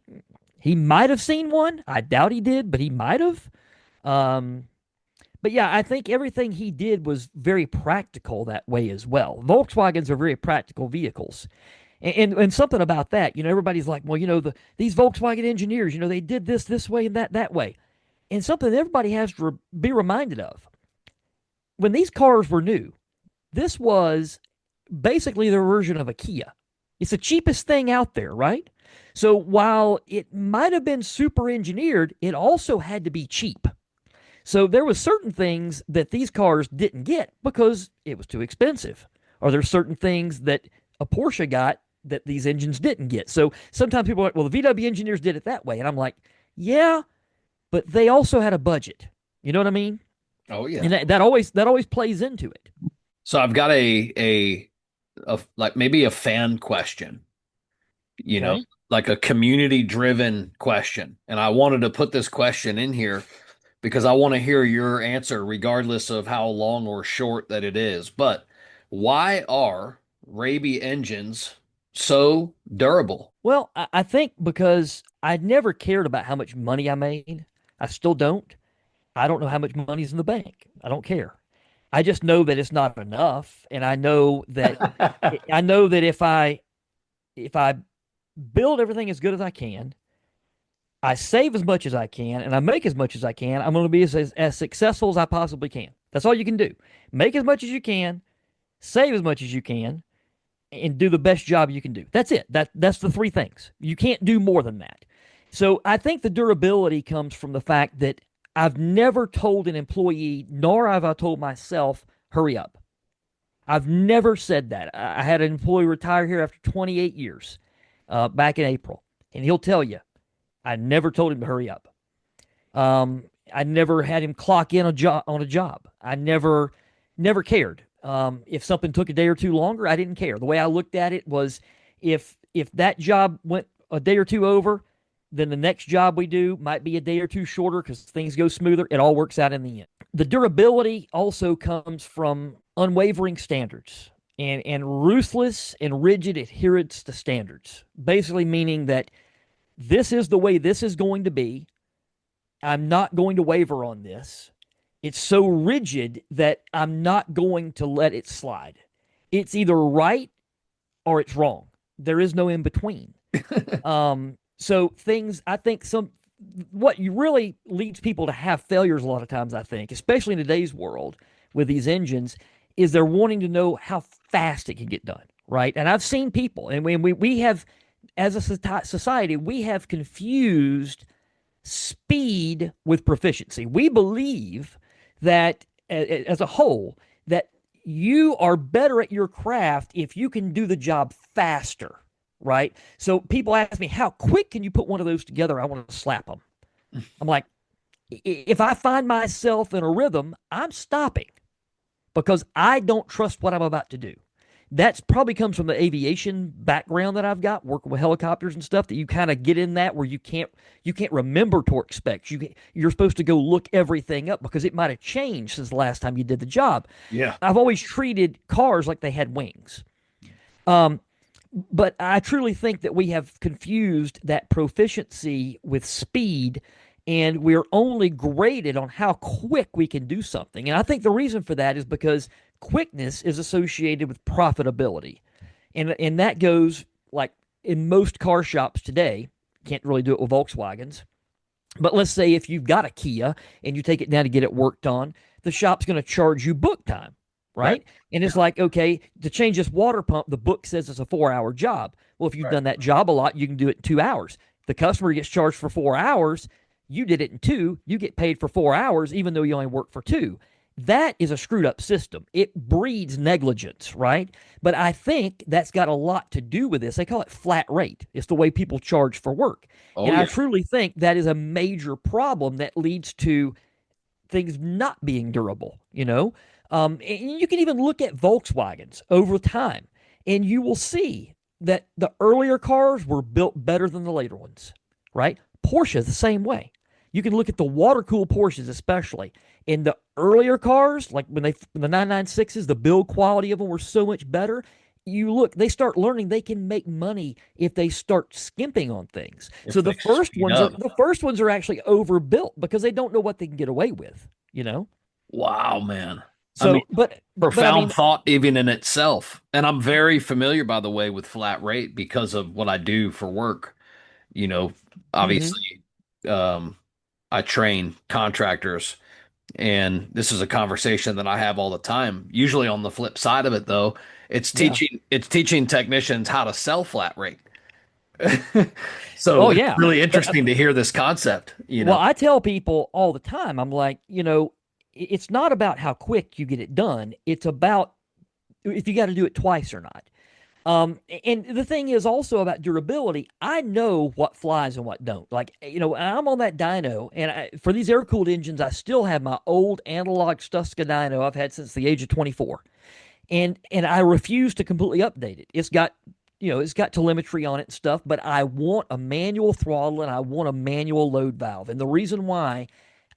he might have seen one. I doubt he did, but he might have. Um, but yeah, I think everything he did was very practical that way as well. Volkswagens are very practical vehicles. And something about that, everybody's like, well, these Volkswagen engineers, they did this way and that way. And something that everybody has to be reminded of when these cars were new, this was basically their version of a Kia. It's the cheapest thing out there, right? So while it might have been super engineered, it also had to be cheap. So there was certain things that these cars didn't get because it was too expensive. Or there's certain things that a Porsche got that these engines didn't get. So sometimes people are like, well, the VW engineers did it that way. And I'm like, yeah, but they also had a budget. You know what I mean? Oh yeah. And that always plays into it. So I've got a like maybe a fan question, you know, Okay. like a community driven question. And I wanted to put this question in here because I want to hear your answer regardless of how long or short that it is. But Why are Raby engines so durable? Well, I think because I never cared about how much money I made. I still don't. I don't know how much money's in the bank. I don't care. I just know that it's not enough, and I know that if I build everything as good as I can, I save as much as I can, and I make as much as I can, I'm going to be as successful as I possibly can. That's all you can do. Make as much as you can, save as much as you can, and do the best job you can do. That's it. That's the three things. You can't do more than that. So I think the durability comes from the fact that I've never told an employee, nor have I told myself, hurry up. I've never said that. I had an employee retire here after 28 years back in April, and he'll tell you, I never told him to hurry up. I never had him clock in on a job. I never cared. If something took a day or two longer, I didn't care. The way I looked at it was, if that job went a day or two over, then the next job we do might be a day or two shorter because things go smoother. It all works out in the end. The durability also comes from unwavering standards and ruthless and rigid adherence to standards. Basically, meaning that this is the way this is going to be. I'm not going to waver on this. It's so rigid that I'm not going to let it slide. It's either right or it's wrong. There is no in between. So things, I think what you really leads people to have failures a lot of times, I think, especially in today's world with these engines, is they're wanting to know how fast it can get done, right? And I've seen people, and we have, as a society, we have confused speed with proficiency. We believe that, as a whole, that you are better at your craft if you can do the job faster, right? So people ask me, how quick can you put one of those together? I want to slap them. I'm like, if I find myself in a rhythm, I'm stopping because I don't trust what I'm about to do. That's probably comes from the aviation background that I've got, working with helicopters and stuff. That you kind of get in that where you can't remember torque specs. You're supposed to go look everything up because it might have changed since the last time you did the job. Yeah. I've always treated cars like they had wings. But I truly think that we have confused that proficiency with speed, and we're only graded on how quick we can do something. And I think the reason for that is because quickness is associated with profitability. And that goes like in most car shops today. Can't really do it with Volkswagens. But let's say if you've got a Kia and you take it down to get it worked on, the shop's going to charge you book time, Right. right? And it's Yeah. like, okay, to change this water pump, the book says it's a 4 hour job. Well, if you've Right. done that job a lot, you can do it in 2 hours. The customer gets charged for 4 hours. You did it in two. You get paid for 4 hours, even though you only work for two. That is a screwed up system. It breeds negligence, right? But I think that's got a lot to do with this. They call it flat rate. It's the way people charge for work. Oh And I yeah. truly think that is a major problem that leads to things not being durable. And you can even look at Volkswagens over time, and you will see that the earlier cars were built better than the later ones, right? Porsche is the same way. You can look at the water cooled Porsches, especially in the earlier cars, like when the 996s, the build quality of them were so much better. You look, they start learning they can make money if they start skimping on things. If So they speed up. the first ones are actually overbuilt because they don't know what they can get away with. Wow, man. I mean, So, but I profound mean, thought even in itself. And I'm very familiar, by the way, with flat rate because of what I do for work. You know, mhm, obviously, um, I train contractors, and this is a conversation that I have all the time. Usually on the flip side of it, though, yeah. it's teaching technicians how to sell flat rate. So Oh it's yeah. really But interesting to hear this concept, you well, know. I tell people all the time, I'm like, it's not about how quick you get it done. It's about if you got to do it twice or not. And the thing is also about durability. I know what flies and what don't. Like, I'm on that dyno, and for these air cooled engines, I still have my old analog Stuska dyno I've had since the age of 24, and I refuse to completely update it. It's got telemetry on it and stuff, but I want a manual throttle and I want a manual load valve. And the reason why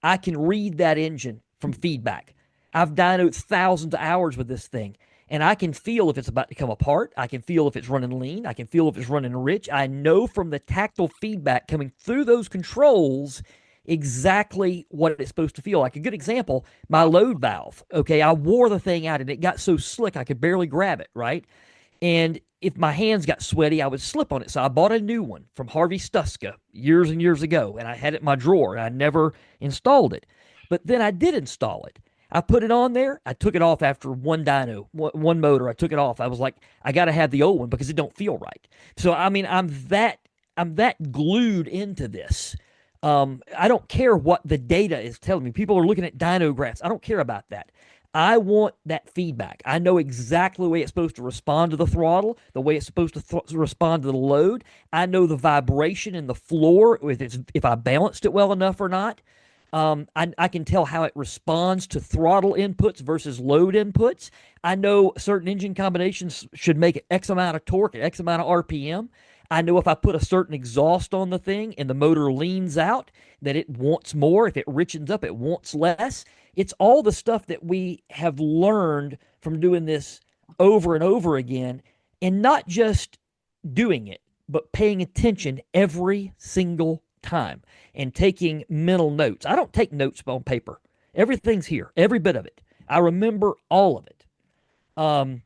I can read that engine from feedback. I've dynoed thousands of hours with this thing. and I can feel if it's about to come apart. I can feel if it's running lean. I can feel if it's running rich. I know from the tactile feedback coming through those controls exactly what it's supposed to feel like. A good example, my load valve. Okay, I wore the thing out and it got so slick I could barely grab it, right? And if my hands got sweaty, I would slip on it. So I bought a new one from Harvey Stuska years and years ago, and I had it in my drawer. I never installed it. But then I did install it. I put it on there. I took it off after one dyno, one motor. I took it off. I was like, I got to have the old one because it don't feel right. So I mean, I'm that glued into this. I don't care what the data is telling me. People are looking at dyno graphs. I don't care about that. I want that feedback. I know exactly the way it's supposed to respond to the throttle, the way it's supposed to respond to the load. I know the vibration in the floor, if I balanced it well enough or not. I can tell how it responds to throttle inputs versus load inputs. I know certain engine combinations should make X amount of torque at X amount of RPM. I know if I put a certain exhaust on the thing and the motor leans out, that it wants more. If it richens up, it wants less. It's all the stuff that we have learned from doing this over and over again, and not just doing it, but paying attention every single time and taking mental notes. I don't take notes on paper. Everything's here, every bit of it. I remember all of it. Um,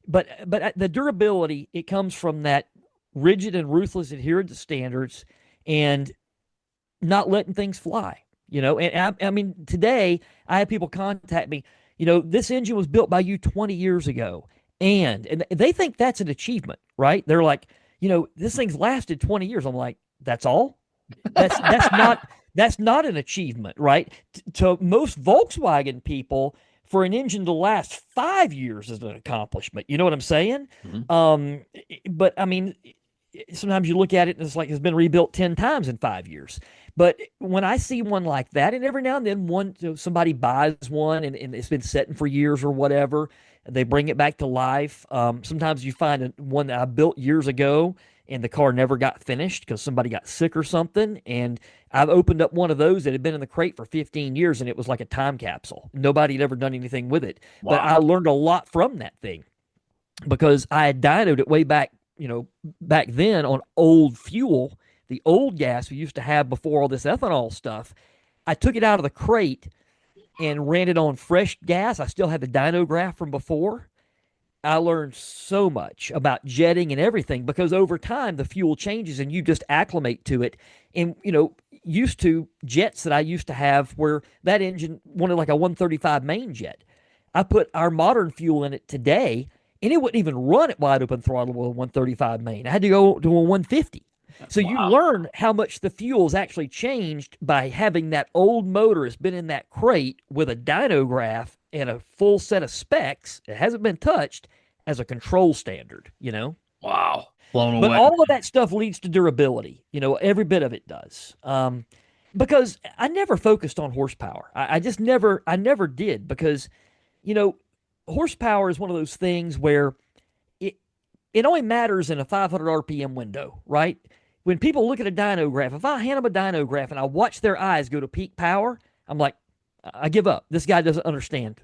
but the durability, it comes from that rigid and ruthless adherence to standards and not letting things fly. And I mean, today I have people contact me. This engine was built by you 20 years ago, and they think that's an achievement, right? They're like, this thing's lasted 20 years. I'm like, that's all. That's not an achievement, right? To most Volkswagen people, for an engine to last 5 years is an accomplishment. You know what I'm saying? Mhm. But I mean, sometimes you look at it and it's like it's been rebuilt 10 times in 5 years. But when I see one like that, and every now and then somebody buys one and it's been sitting for years or whatever, they bring it back to life. Sometimes you find one that I built years ago and the car never got finished because somebody got sick or something. And I've opened up one of those that had been in the crate for 15 years and it was like a time capsule. Nobody had ever done anything with it. But Wow. I learned a lot from that thing because I had dynoed it way back then on old fuel, the old gas we used to have before all this ethanol stuff. I took it out of the crate and ran it on fresh gas. I still had the dyno graph from before. I learned so much about jetting and everything because over time the fuel changes and you just acclimate to it. And used to jets that I used to have where that engine wanted like a 135 main jet. I put our modern fuel in it today and it wouldn't even run at wide open throttle with a 135 main. I had to go to a 150. So you Wow. learn how much the fuel's actually changed by having that old motor that's been in that crate with a dyno graph and a full set of specs. It hasn't been touched as a control standard. Wow. Blown But away. all of that stuff leads to durability. Every bit of it does. Because I never focused on horsepower. I just I never did because, you know, horsepower is one of those things where it it only matters in a 500 RPM window, right? When people look at a dyno graph, if I hand them a dyno graph and I watch their eyes go to peak power, I'm like, I give up. This guy doesn't understand.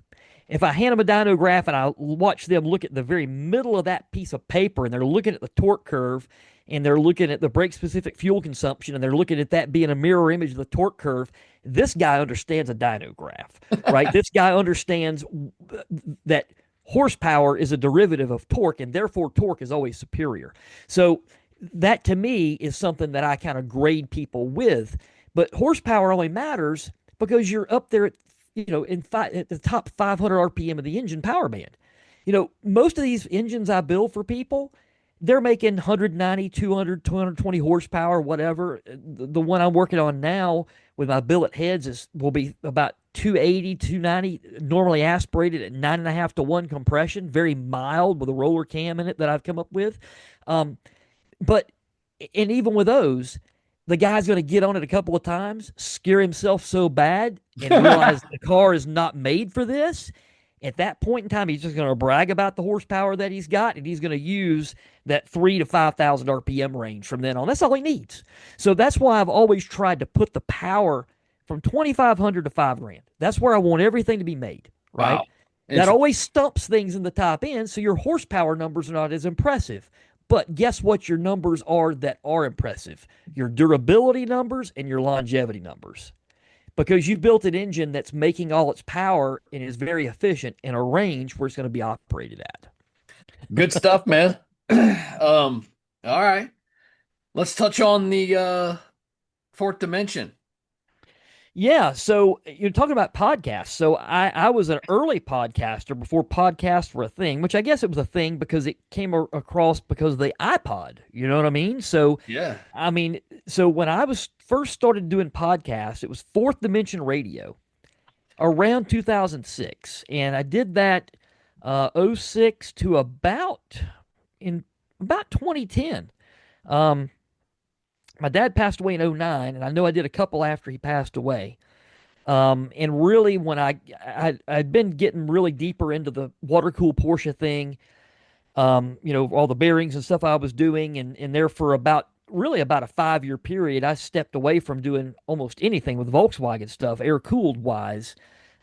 If I hand them a dyno graph and I watch them look at the very middle of that piece of paper and they're looking at the torque curve and they're looking at the brake specific fuel consumption and they're looking at that being a mirror image of the torque curve, this guy understands a dyno graph, right? This guy understands that horsepower is a derivative of torque and therefore torque is always superior. So that to me is something that I kind of grade people with. But horsepower only matters because you're up there at at the top 500 RPM of the engine power band. Most of these engines I build for people, they're making 190, 200, 220 horsepower, whatever. The one I'm working on now with my billet heads will be about 280, 290, normally aspirated at 9.5 to 1 compression, very mild with a roller cam in it that I've come up with. Um, but and even with those, the guy's going to get on it a couple of times, scare himself so bad, and realize the car is not made for this. At that point in time, he's just going to brag about the horsepower that he's got, and he's going to use that 3 to 5,000 RPM range from then on. That's all he needs. So that's why I've always tried to put the power from 2,500 to 5 grand. That's where I want everything to be made, right? Wow. That Interesting. always stumps things in the top end, so your horsepower numbers are not as impressive. But guess what your numbers are that are impressive? Your durability numbers and your longevity numbers. Because you built an engine that's making all its power and is very efficient in a range where it's going to be operated at. Good stuff, man. All right. Let's touch on the fourth dimension. Yeah, so you're talking about podcasts. So I was an early podcaster before podcasts were a thing, which I guess it was a thing because it came across because of the iPod. You know what I mean? So Yeah. I mean, so when I was first started doing podcasts, it was Fourth Dimension Radio around 2006, and I did that '06 to in about 2010. Um, my dad passed away in '09, and I know I did a couple after he passed away. And really, when I'd been getting really deeper into the water cooled Porsche thing, all the bearings and stuff I was doing, and there for about a 5 year period, I stepped away from doing almost anything with Volkswagen stuff, air cooled wise.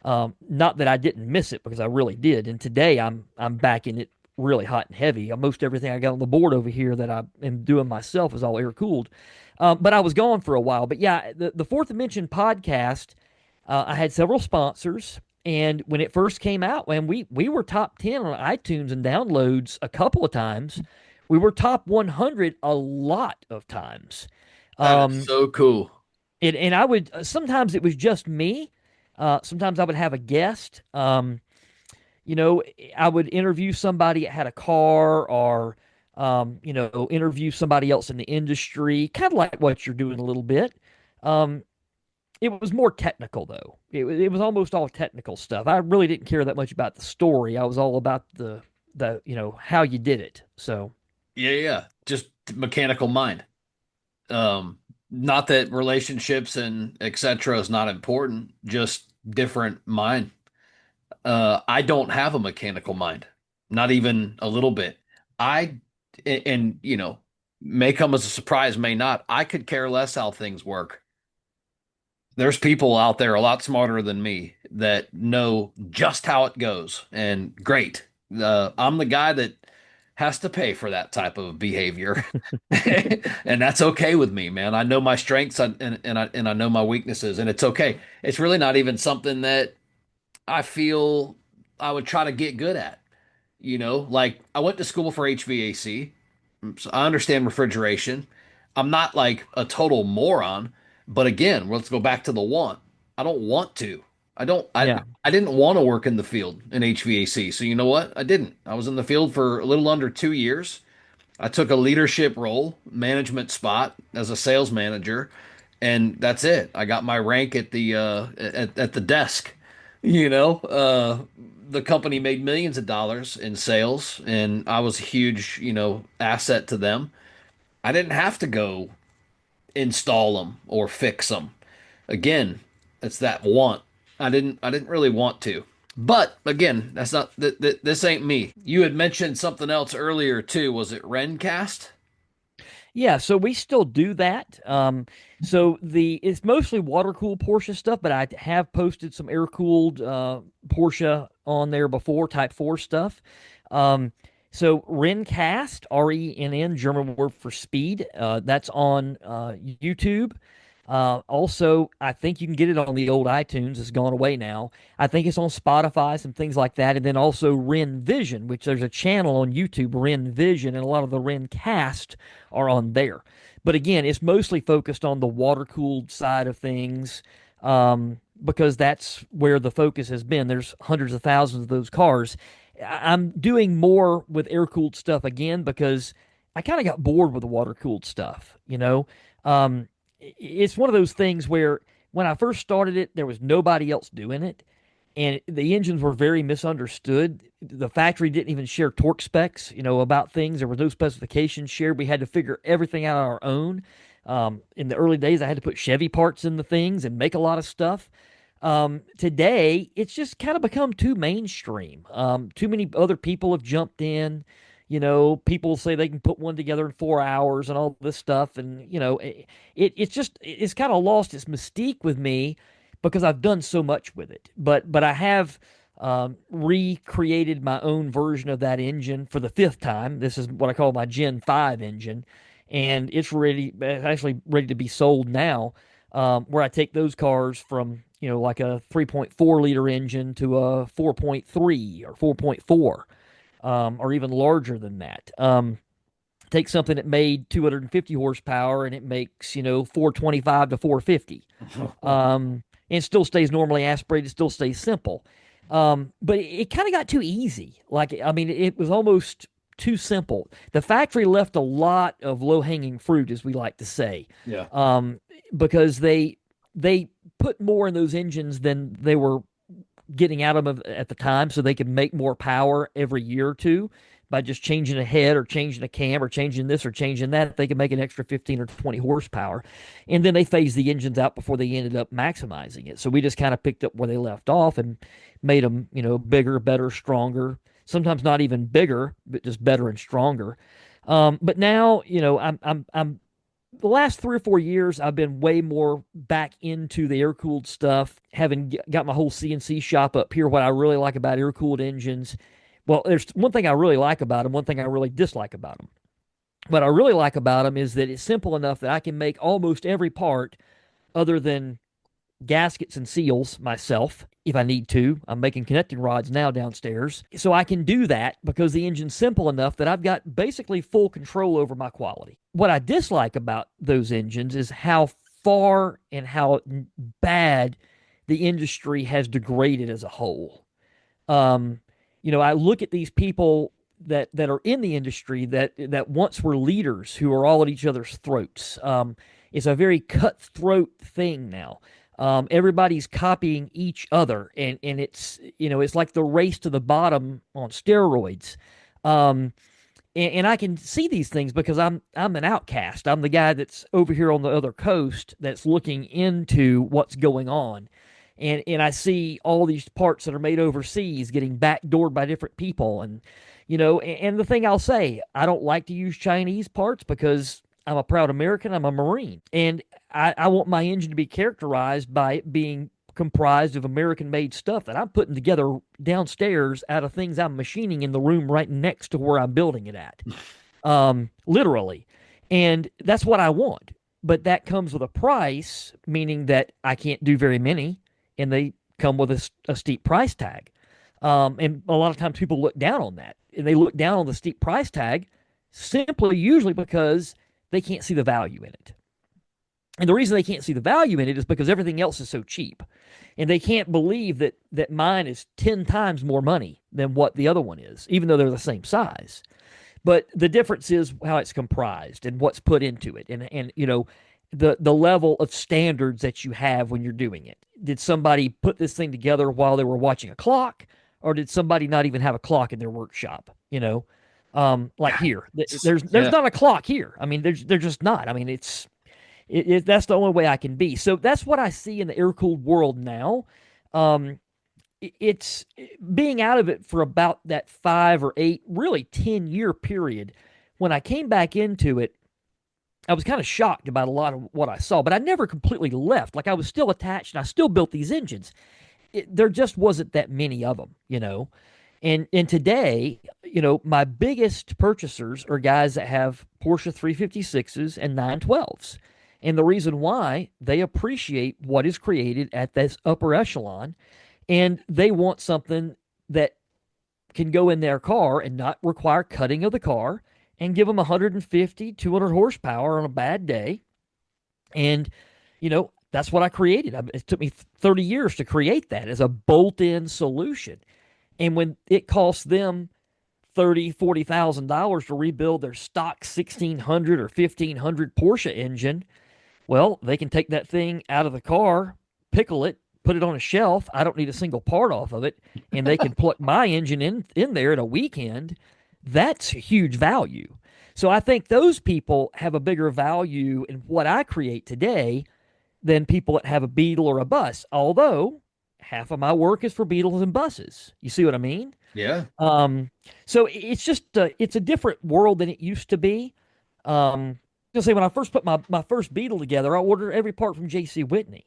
Not that I didn't miss it because I really did. And today I'm back in it really hot and heavy. Most everything I got on the board over here that I am doing myself is all air cooled. But I was gone for a while. But yeah, the Fourth Dimension podcast, I had several sponsors. And when it first came out, and we were top 10 on iTunes and downloads a couple of times, we were top 100 a lot of times. That is Um, so cool. and I would sometimes it was just me. Sometimes I would have a guest. You know, I would interview somebody that had a car or, interview somebody else in the industry, kind of like what you're doing a little bit. Um, it was more technical though. It was almost all technical stuff. I really didn't care that much about the story. I was all about the how you did it. So Yeah, yeah. Just mechanical mind. Not that relationships and etc. is not important, just different mind. I don't have a mechanical mind, not even a little bit. I, and may come as a surprise, may not. I could care less how things work. There's people out there a lot smarter than me that know just how it goes, and great. I'm the guy that has to pay for that type of behavior, and that's okay with me, man. I know my strengths and I know my weaknesses, and it's okay. It's really not even something that I feel I would try to get good at. Like I went to school for HVAC, so I understand refrigeration. I'm not like a total moron, but again, let's go back to the want. I don't want to. I don't. I yeah, I didn't want to work in the field in HVAC. So you know what? I didn't. I was in the field for a little under 2 years. I took a leadership role, management spot as a sales manager, and that's it. I got my rank at the desk. You know, the company made millions of dollars in sales, and I was a huge, asset to them. I didn't have to go install them or fix them. Again, it's that want. I didn't really want to. But again, that's not this ain't me. You had mentioned something else earlier too. Was it Rencast? yeah. So we still do that. So the it's mostly water cooled Porsche stuff, but I have posted some air cooled Porsche on there before, Type 4 stuff. Um, so Rencast, RENN, German word for speed. That's on YouTube. Also, I think you can get it on the old iTunes. It's gone away now. I think it's on Spotify, some things like that. And then also Ren Vision, which there's a channel on YouTube, Ren Vision, and a lot of the Ren cast are on there. But again, it's mostly focused on the water cooled side of things, because that's where the focus has been. There's hundreds of thousands of those cars. I'm doing more with air cooled stuff again because I kind of got bored with the water cooled stuff, you know? It's one of those things where when I first started it, there was nobody else doing it, and the engines were very misunderstood. The factory didn't even share torque specs, about things. There was no specifications shared. We had to figure everything out on our own. In the early days, I had to put Chevy parts in the things and make a lot of stuff. Today, it's just kind of become too mainstream. Too many other people have jumped in. People say they can put one together in 4 hours and all this stuff, and it's kind of lost its mystique with me because I've done so much with it. But I have recreated my own version of that engine for the fifth time. This is what I call my Gen 5 engine, and it's ready, actually ready to be sold now. Where I take those cars from, like a 3.4 liter engine to a 4.3 or 4.4, or even larger than that. Take something that made 250 horsepower and it makes, 425 to 450, and still stays normally aspirated, still stays simple. But it kind of got too easy. Like, I mean, it was almost too simple. The factory left a lot of low hanging fruit, as we like to say, Yeah. um, because they put more in those engines than they were getting out of them at the time, so they could make more power every year or two by just changing a head or changing a cam or changing this or changing that. They could make an extra 15 or 20 horsepower. And then they phased the engines out before they ended up maximizing it. So we just kind of picked up where they left off and made them, bigger, better, stronger. Sometimes not even bigger, but just better and stronger. But now, I'm the last 3 or 4 years, I've been way more back into the air cooled stuff, having got my whole CNC shop up here. What I really like about air cooled engines, well, there's one thing I really like about them, one thing I really dislike about them. What I really like about them is that it's simple enough that I can make almost every part other than gaskets and seals myself if I need to. I'm making connecting rods now downstairs. So I can do that because the engine's simple enough that I've got basically full control over my quality. What I dislike about those engines is how far and how bad the industry has degraded as a whole. Um, I look at these people that are in the industry that once were leaders who are all at each other's throats. It's a very cutthroat thing now. Everybody's copying each other, and it's like the race to the bottom on steroids. Um, and I can see these things because I'm an outcast. I'm the guy that's over here on the other coast that's looking into what's going on. And I see all these parts that are made overseas getting backdoored by different people. And the thing I'll say, I don't like to use Chinese parts because I'm a proud American. I'm a Marine. And I want my engine to be characterized by it being comprised of American made stuff that I'm putting together downstairs out of things I'm machining in the room right next to where I'm building it at. Literally. And that's what I want. But that comes with a price, meaning that I can't do very many, and they come with a steep price tag. And a lot of times people look down on that, and they look down on the steep price tag simply usually because they can't see the value in it. And the reason they can't see the value in it is because everything else is so cheap. And they can't believe that mine is 10 times more money than what the other one is, even though they're the same size. But the difference is how it's comprised and what's put into it. And the level of standards that you have when you're doing it. Did somebody put this thing together while they were watching a clock, or did somebody not even have a clock in their workshop? Like here, there's Yeah. not a clock here. I mean, they're just not. I mean, that's the only way I can be. So that's what I see in the air cooled world now. Um, it's being out of it for about that 5 or 8, really 10-year period. When I came back into it, I was kind of shocked about a lot of what I saw, but I never completely left. Like, I was still attached and I still built these engines. There just wasn't that many of them. And today, my biggest purchasers are guys that have Porsche 356s and 912s. And the reason why, they appreciate what is created at this upper echelon, and they want something that can go in their car and not require cutting of the car and give them 150, 200 horsepower on a bad day. And, that's what I created. It took me 30 years to create that as a bolt-in solution. And when it costs them 30, $40,000 to rebuild their stock 1600 or 1500 Porsche engine, well, they can take that thing out of the car, pickle it, put it on a shelf. I don't need a single part off of it, and they can plug my engine in there in a weekend. That's huge value. So I think those people have a bigger value in what I create today than people that have a Beetle or a bus. Although half of my work is for Beetles and buses. You see what I mean? Yeah. Um, so it's just it's a different world than it used to be. I'll say when I first put my first Beetle together, I ordered every part from J.C. Whitney.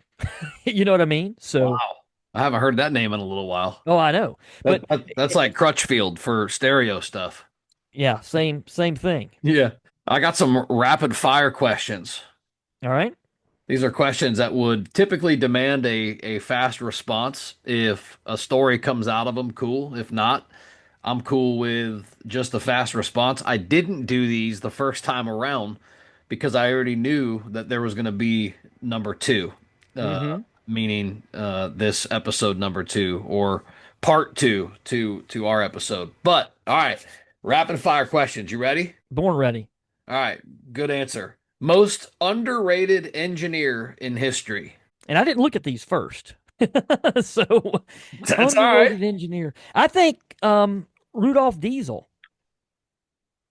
You know what I mean? So Wow. I haven't heard that name in a little while. Oh, I know. But That's like Crutchfield for stereo stuff. yeah, same thing. Yeah. I got some rapid fire questions. All right. These are questions that would typically demand a fast response. If a story comes out of them, cool. If not, I'm cool with just a fast response. I didn't do these the first time around because I already knew that there was going to be number two, uh, Mm-hmm. meaning this episode number two or part two to our episode. But all right, rapid fire questions. You ready? Born ready. All right, good answer. Most underrated engineer in history. And I didn't look at these first. So That's all right. underrated engineer. I think Rudolph Diesel.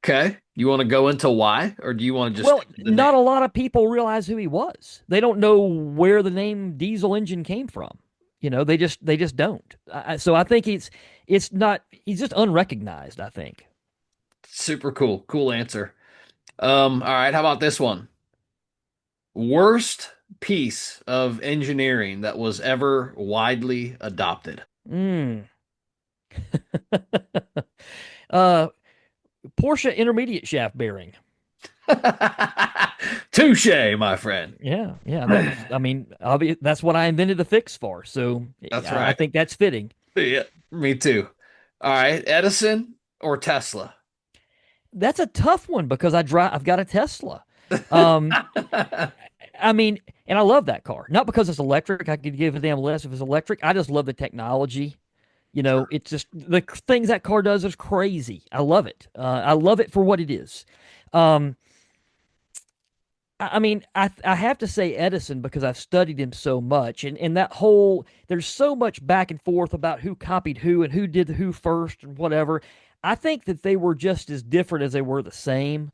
Okay. You want to go into why, or do you want to just Well, stick with the name? not a lot of people realize who he was. They don't know where the name diesel engine came from. They just don't. So I think it's not he's just unrecognized, I think. Super cool. Cool answer. All right, how about this one? Worst piece of engineering that was ever widely adopted. Mm. uh Porsche intermediate shaft bearing. Touche, my friend. Yeah, yeah, that was I mean, obvious that's what I invented the fix for. So That's I right. think that's fitting. Yeah, me too. All right, Edison or Tesla? That's a tough one because I've got a Tesla. Um I mean, and I love that car. Not because it's electric. I could give a damn less if it's electric. I just love the technology. Sure. It's just the things that car does is crazy. I love it. I love it for what it is. Um, I mean, I have to say Edison because I've studied him so much, and that whole there's so much back and forth about who copied who and who did who first and whatever. I think that they were just as different as they were the same,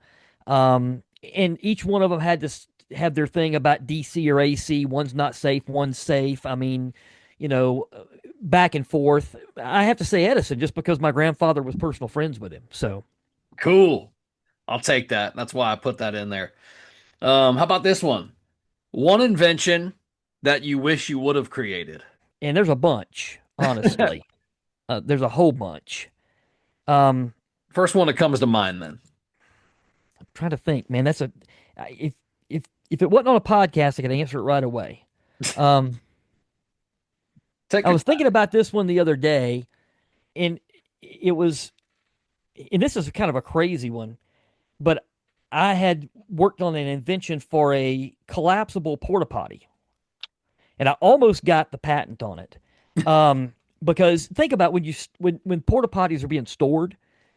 and each one of them had to have their thing about DC or AC. One's not safe, one's safe. I mean, you know, back and forth. I have to say Edison just because my grandfather was personal friends with him. So, Cool. I'll take that. That's why I put that in there. How about this one? One invention that you wish you would have created. and there's a bunch, honestly. There's a whole bunch. Um, First one that comes to mind, then. I'm trying to think, man. If if it wasn't on a podcast, I could answer it right away. Um, Take I your was thinking time. about this one the other day, and it was, and this is kind of a crazy one, but I had worked on an invention for a collapsible porta potty, and I almost got the patent on it. Because think about when porta potties are being stored,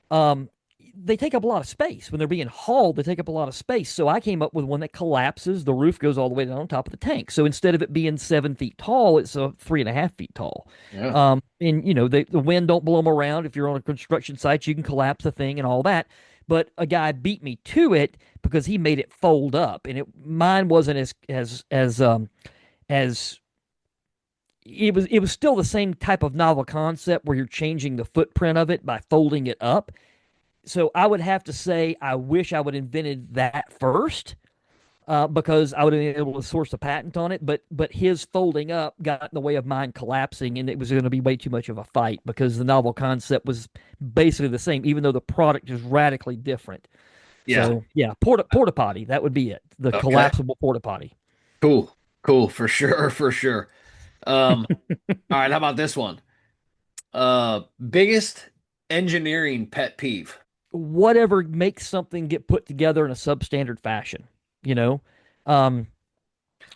um, they take up a lot of space. When they're being hauled, they take up a lot of space. So I came up with one that collapses. The roof goes all the way down on top of the tank. So instead of it being 7 feet tall, it's 3.5 feet tall. Yeah. And the wind don't blow them around. If you're on a construction site, you can collapse the thing and all that. But a guy beat me to it because he made it fold up, and mine wasn't as it was still the same type of novel concept where you're changing the footprint of it by folding it up. So I would have to say I wish I would have invented that first, because I would have been able to source a patent on it. But his folding up got in the way of mine collapsing, and it was going to be way too much of a fight because the novel concept was basically the same, even though the product is radically different. Yeah. So yeah, porta potty, that would be it. The Okay. collapsible porta potty. Cool. Cool. For sure. For sure. Um, all right. How about this one? Biggest engineering pet peeve. Whatever makes something get put together in a substandard fashion, you know, um,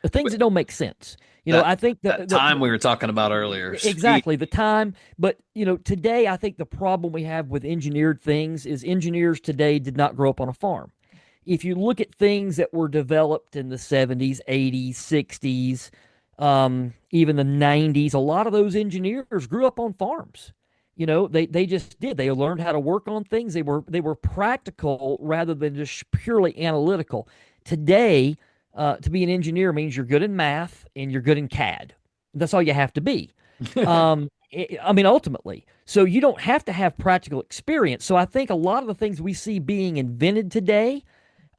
the things that don't make sense. That I think that time we were talking about earlier. Speed. exactly the time, but today I think the problem we have with engineered things is engineers today did not grow up on a farm. If you look at things that were developed in the 70s, 80s, 60s, even the 90s, a lot of those engineers grew up on farms. They just did. They learned how to work on things. They were practical rather than just purely analytical. Today, to be an engineer means you're good in math and you're good in CAD. That's all you have to be. I mean, ultimately. So you don't have to have practical experience. So I think a lot of the things we see being invented today,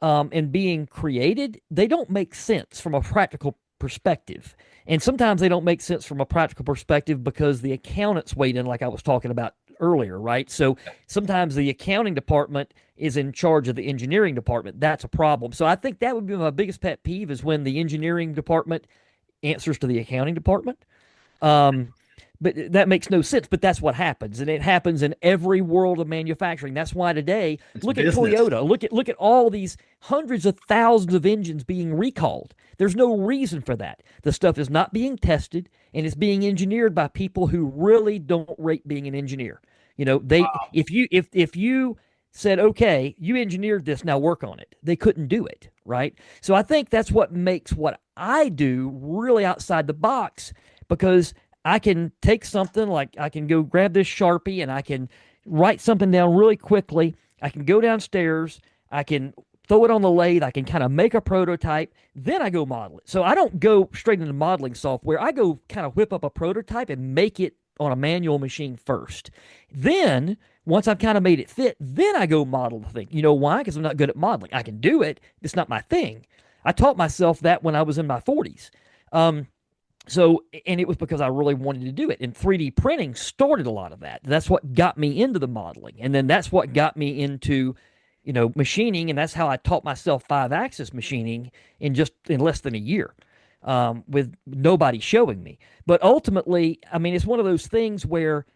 and being created, they don't make sense from a practical perspective. And sometimes they don't make sense from a practical perspective because the accountants weighed in, like I was talking about earlier, right? So sometimes the accounting department is in charge of the engineering department. That's a problem. So I think that would be my biggest pet peeve is when the engineering department answers to the accounting department. Um, but that makes no sense. But that's what happens, and it happens in every world of manufacturing. That's why today, It's look at business. Toyota. Look at all these hundreds of thousands of engines being recalled. There's no reason for that. The stuff is not being tested, and it's being engineered by people who really don't rate being an engineer. They if you said, okay, you engineered this, now work on it. They couldn't do it, right? So I think that's what makes what I do really outside the box because I can take something like I can go grab this Sharpie and I can write something down really quickly. I can go downstairs. I can throw it on the lathe. I can kind of make a prototype. Then I go model it. So I don't go straight into modeling software. I go kind of whip up a prototype and make it on a manual machine first. Then once I've kind of made it fit, then I go model the thing. You know why? Because I'm not good at modeling. I can do it. It's not my thing. I taught myself that when I was in my 40s. Um, and it was because I really wanted to do it. And 3D printing started a lot of that. That's what got me into the modeling. And then that's what got me into, machining. And that's how I taught myself 5-axis machining in less than a year, with nobody showing me. But ultimately, I mean, it's one of those things where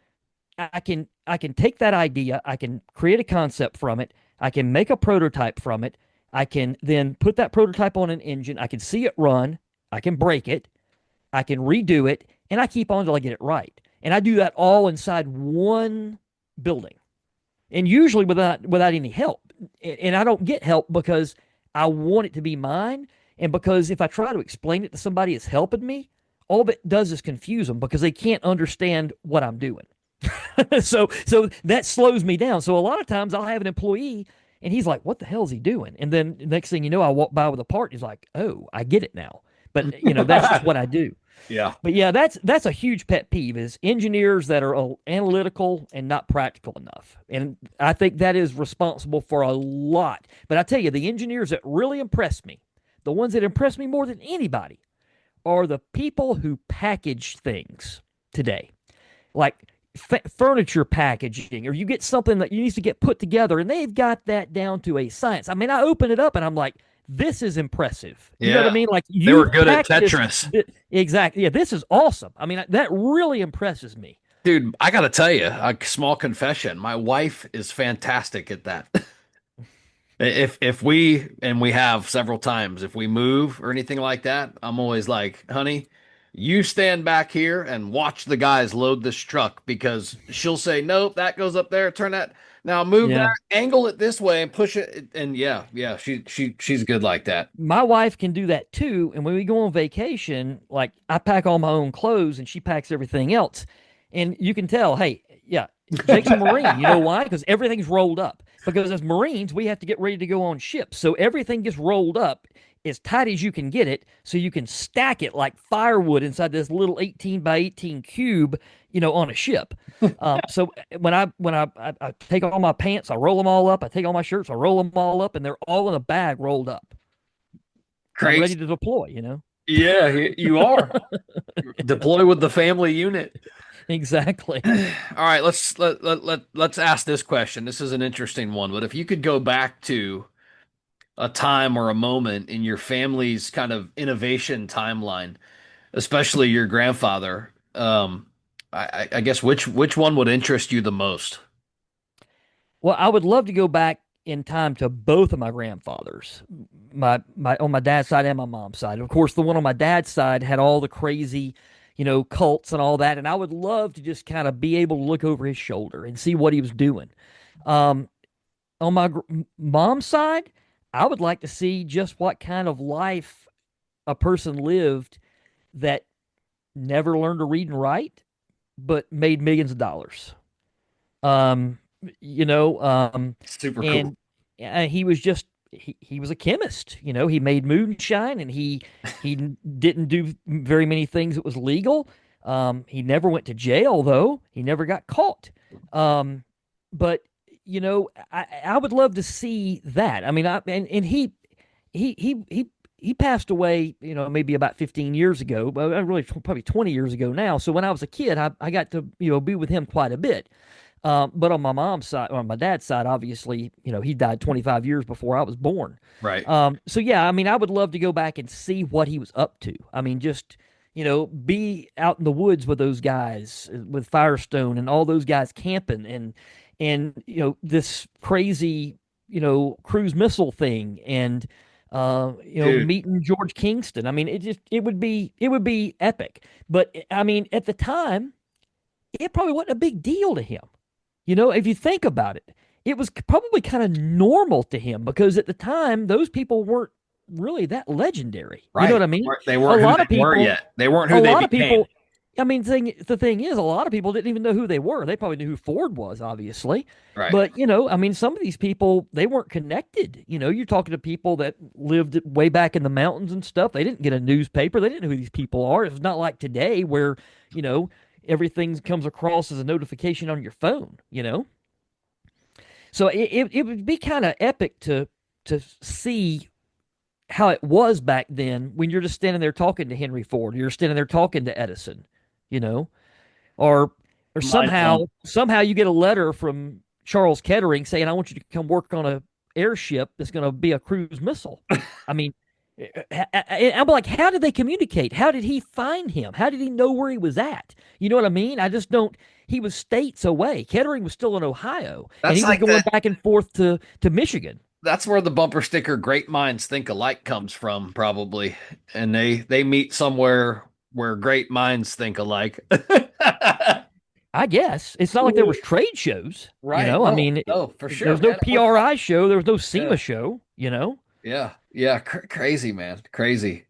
I can take that idea, I can create a concept from it, I can make a prototype from it, I can then put that prototype on an engine, I can see it run, I can break it, I can redo it, and I keep on until I get it right. And I do that all inside one building, and usually without any help. And I don't get help because I want it to be mine, and because if I try to explain it to somebody that's helping me, all it does is confuse them because they can't understand what I'm doing. So that slows me down. So a lot of times I'll have an employee and he's like, "What the hell is he doing?" And then the next thing you know, I walk by with a part. He's like, "Oh, I get it now." But that's just what I do. Yeah. But yeah, that's a huge pet peeve is engineers that are analytical and not practical enough. And I think that is responsible for a lot. But I tell you, the engineers that really impress me, the ones that impress me more than anybody, are the people who package things today. Like furniture packaging, or you get something that needs to get put together, and they've got that down to a science. I mean, I open it up and I'm like, this is impressive. You know what I Yeah. mean? Like They were you've good at packed this. Tetris. Exactly. Yeah, this is awesome. I mean, that really impresses me. Dude, I gotta tell you, a small confession. My wife is fantastic at that. If we and we have several times, if we move or anything like that, I'm always like, honey, you stand back here and watch the guys load this truck because she'll say, nope, that goes up there, turn that now move that, Yeah. angle it this way and push it. And yeah, yeah, she's good like that. My wife can do that too. And when we go on vacation, like I pack all my own clothes and she packs everything else. And you can tell, hey, yeah, Jake's a Marine. You know why? Because everything's rolled up. Because as Marines, we have to get ready to go on ships. So everything gets rolled up as tight as you can get it so you can stack it like firewood inside this little 18 by 18 cube, on a ship. So when I take all my pants, I roll them all up. I take all my shirts, I roll them all up, and they're all in a bag rolled up. And I'm ready Crazy. to deploy. Yeah, you are. Deploy with the family unit. Exactly. All right, let's ask this question. This is an interesting one, but if you could go back to a time or a moment in your family's kind of innovation timeline, especially your grandfather, I guess which one would interest you the most? Well, I would love to go back in time to both of my grandfathers, my on my dad's side and my mom's side. Of course, the one on my dad's side had all the crazy, cults and all that, and I would love to just kind of be able to look over his shoulder and see what he was doing. Um, on my mom's side, I would like to see just what kind of life a person lived that never learned to read and write, but made millions of dollars. Um, you know, um, Super cool. and he was just he was a chemist. He made moonshine, and he didn't do very many things that was legal. He never went to jail, though. He never got caught. But I would love to see that. I mean, and he he passed away, maybe about 15 years ago, but really probably 20 years ago now. So when I was a kid, I got to, be with him quite a bit. But on my mom's side, on my dad's side, obviously, he died 25 years before I was born. Right. So yeah, I mean, I would love to go back and see what he was up to. I mean, just, be out in the woods with those guys, with Firestone and all those guys camping and, this crazy, cruise missile thing and, Dude, meeting George Kingston. I mean, it would be epic. But I mean, at the time, it probably wasn't a big deal to him. If you think about it, it was probably kind of normal to him because at the time, those people weren't really that legendary. You know right. what I mean? They A weren't who lot they of were people, yet. They weren't a who they lot of became. people, I mean, the thing is, a lot of people didn't even know who they were. They probably knew who Ford was, obviously. Right. But, I mean, some of these people, they weren't connected. You're talking to people that lived way back in the mountains and stuff. They didn't get a newspaper. They didn't know who these people are. It's not like today where, you know, everything comes across as a notification on your phone. So it would be kind of epic to see how it was back then when you're just standing there talking to Henry Ford, you're standing there talking to Edison, you know, or or Mind blown. somehow you get a letter from Charles Kettering saying, "I want you to come work on a airship that's going to be a cruise missile." I mean, I'm like, how did they communicate? How did he find him? How did he know where he was at? You know what I mean? I just don't. He was states away. Kettering was still in Ohio, and That's he was like going the back and forth to Michigan. that's where the bumper sticker "Great minds think alike" comes from, probably. And they meet somewhere where great minds think alike. I guess it's not like there was trade shows. Right. I No, mean, no, for there sure, was no man. It was PRI show. There was no yeah. SEMA show. Yeah. Yeah. Crazy, man. Crazy.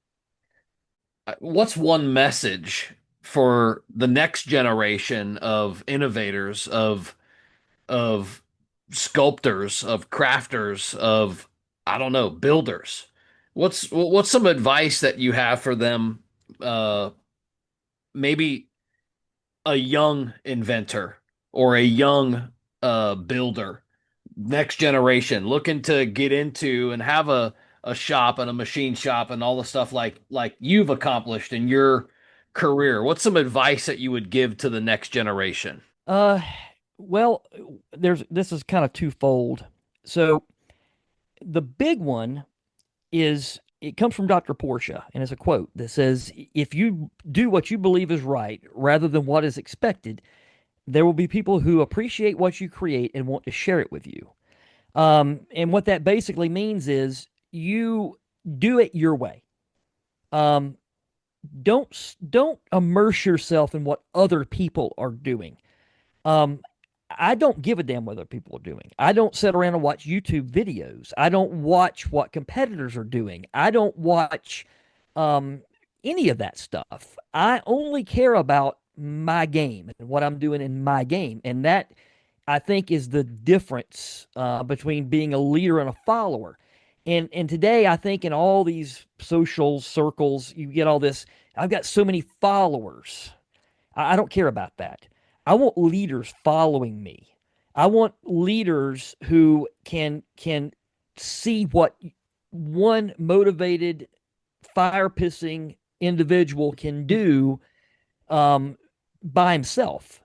What's one message for the next generation of innovators, of sculptors, of crafters, of I don't know, builders? What's some advice that you have for them? Maybe a young inventor or a young builder, next generation, looking to get into and have a shop and a machine shop and all the stuff like you've accomplished in your career. What's some advice that you would give to the next generation? Uh, well, this is kind of twofold. So the big one is it comes from Dr. Portia, and it's a quote that says, "If you do what you believe is right rather than what is expected, there will be people who appreciate what you create and want to share it with you." And what that basically means is you do it your way. Um, don't immerse yourself in what other people are doing. Um, I don't give a damn what other people are doing. I don't sit around and watch YouTube videos. I don't watch what competitors are doing. I don't watch um, any of that stuff. I only care about my game and what I'm doing in my game. And that, I think, is the difference between being a leader and a follower. And today, I think in all these social circles, you get all this. I've got so many followers. I don't care about that. I want leaders following me. I want leaders who can see what one motivated, fire pissing individual can do um, by himself.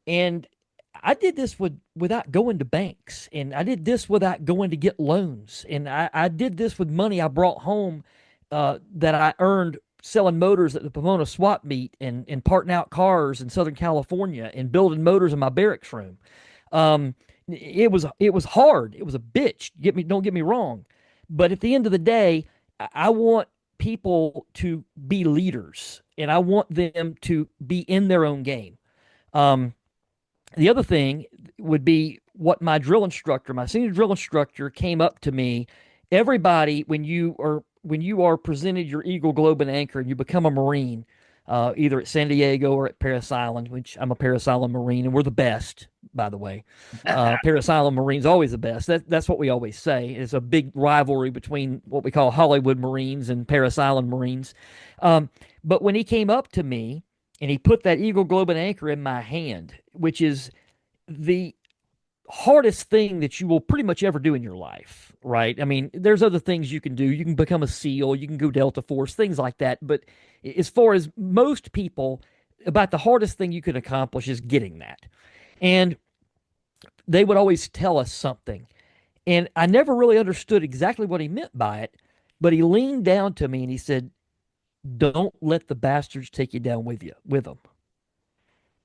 And I did this without going to banks, and I did this without going to get loans, and I did this with money I brought home that I earned selling motors at the Pomona swap meet and parting out cars in Southern California and building motors in my barracks room. Um, it was hard. It was a bitch. Don't get me wrong, but at the end of the day, I want people to be leaders, and I want them to be in their own game. Um, the other thing would be what my senior drill instructor came up to me. Everybody, when you are presented your Eagle, Globe, and Anchor, and you become a Marine, either at San Diego or at Parris Island, which I'm a Parris Island Marine, and we're the best, by the way. Parris Island Marines always the best. That's what we always say. It's a big rivalry between what we call Hollywood Marines and Parris Island Marines. Um, but when he came up to me and he put that Eagle, Globe, and Anchor in my hand, which is the hardest thing that you will pretty much ever do in your life, right? I mean, there's other things you can do. You can become a SEAL, you can go Delta Force, things like that. But as far as most people, about the hardest thing you can accomplish is getting that. And they would always tell us something. And I never really understood exactly what he meant by it, but he leaned down to me and he said, "Don't let the bastards take you down with them."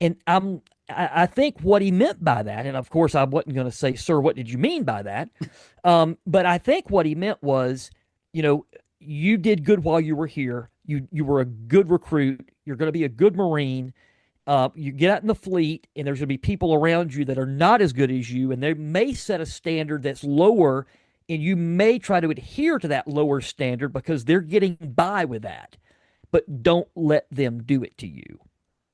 And I think what he meant by that, and of course I wasn't going to say, "Sir, what did you mean by that?" But I think what he meant was, you know, you did good while you were here. You were a good recruit. You're going to be a good Marine. You get out in the fleet, and there's going to be people around you that are not as good as you, and they may set a standard that's lower, and you may try to adhere to that lower standard because they're getting by with that. But don't let them do it to you,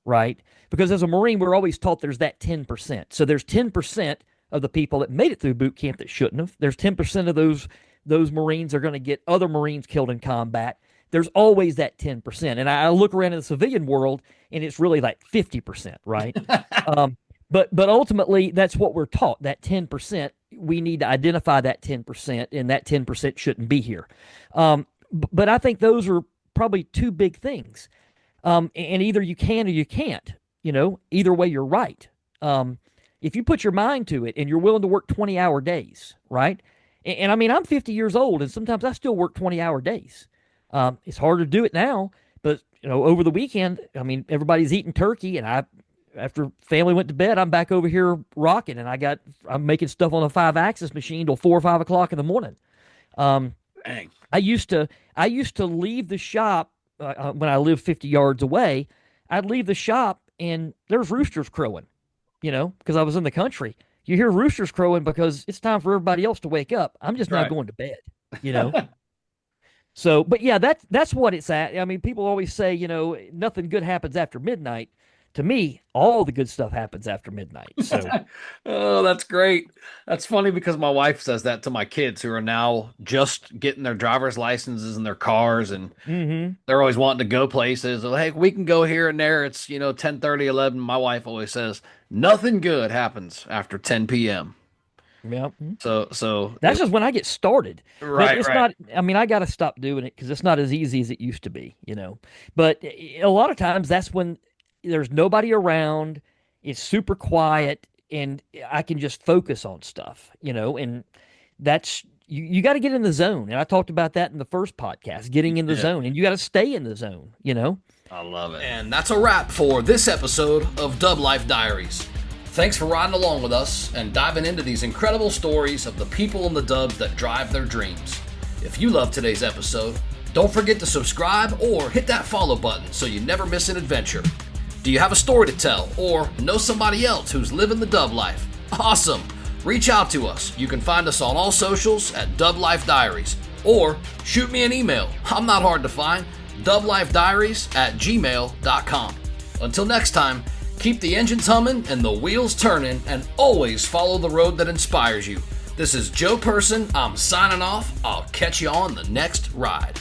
right? Because as a Marine, we're always taught there's that 10%. So there's 10% of the people that made it through boot camp that shouldn't have. There's 10% of those Marines are going to get other Marines killed in combat. There's always that 10%. And I look around in the civilian world and it's really like 50%, right? um, but ultimately, that's what we're taught, that 10%. We need to identify that 10%, and that 10% shouldn't be here. But I think those are probably two big things. And either you can or you can't. Either way, you're right. If you put your mind to it and you're willing to work 20-hour days, right? And I mean, I'm 50 years old, and sometimes I still work 20-hour days. It's hard to do it now, but over the weekend, I mean, everybody's eating turkey, and after family went to bed, I'm back over here rocking, and I'm making stuff on a 5-axis machine till 4 or 5 o'clock in the morning. Dang. I used to leave the shop when I lived 50 yards away. I'd leave the shop and there's roosters crowing, because I was in the country. You hear roosters crowing because it's time for everybody else to wake up. I'm just not Right. going to bed, you know. So, but yeah, that's what it's at. I mean, people always say, nothing good happens after midnight. To me, all the good stuff happens after midnight. So, Oh, that's great. That's funny because my wife says that to my kids who are now just getting their driver's licenses in their cars, and hmm they're always wanting to go places. Well, hey, we can go here and there. It's, 10:30, 11. My wife always says nothing good happens after 10 p.m. yeah. So That's just when I get started. But right, it's right. not, I mean, I got to stop doing it because it's not as easy as it used to be. But a lot of times that's when there's nobody around, it's super quiet, and I can just focus on stuff, and you got to get in the zone. And I talked about that in the first podcast, getting in the Yeah, zone, and you got to stay in the zone. I love it. And that's a wrap for this episode of Dub Life Diaries. Thanks for riding along with us and diving into these incredible stories of the people in the dubs that drive their dreams. If you love today's episode, don't forget to subscribe or hit that follow button so you never miss an adventure. Do you have a story to tell or know somebody else who's living the dub life? Awesome! Reach out to us. You can find us on all socials at Dub Life Diaries, or shoot me an email. I'm not hard to find. dublifediaries@gmail.com. Until next time, keep the engines humming and the wheels turning, and always follow the road that inspires you. This is Joe Person. I'm signing off. I'll catch you on the next ride.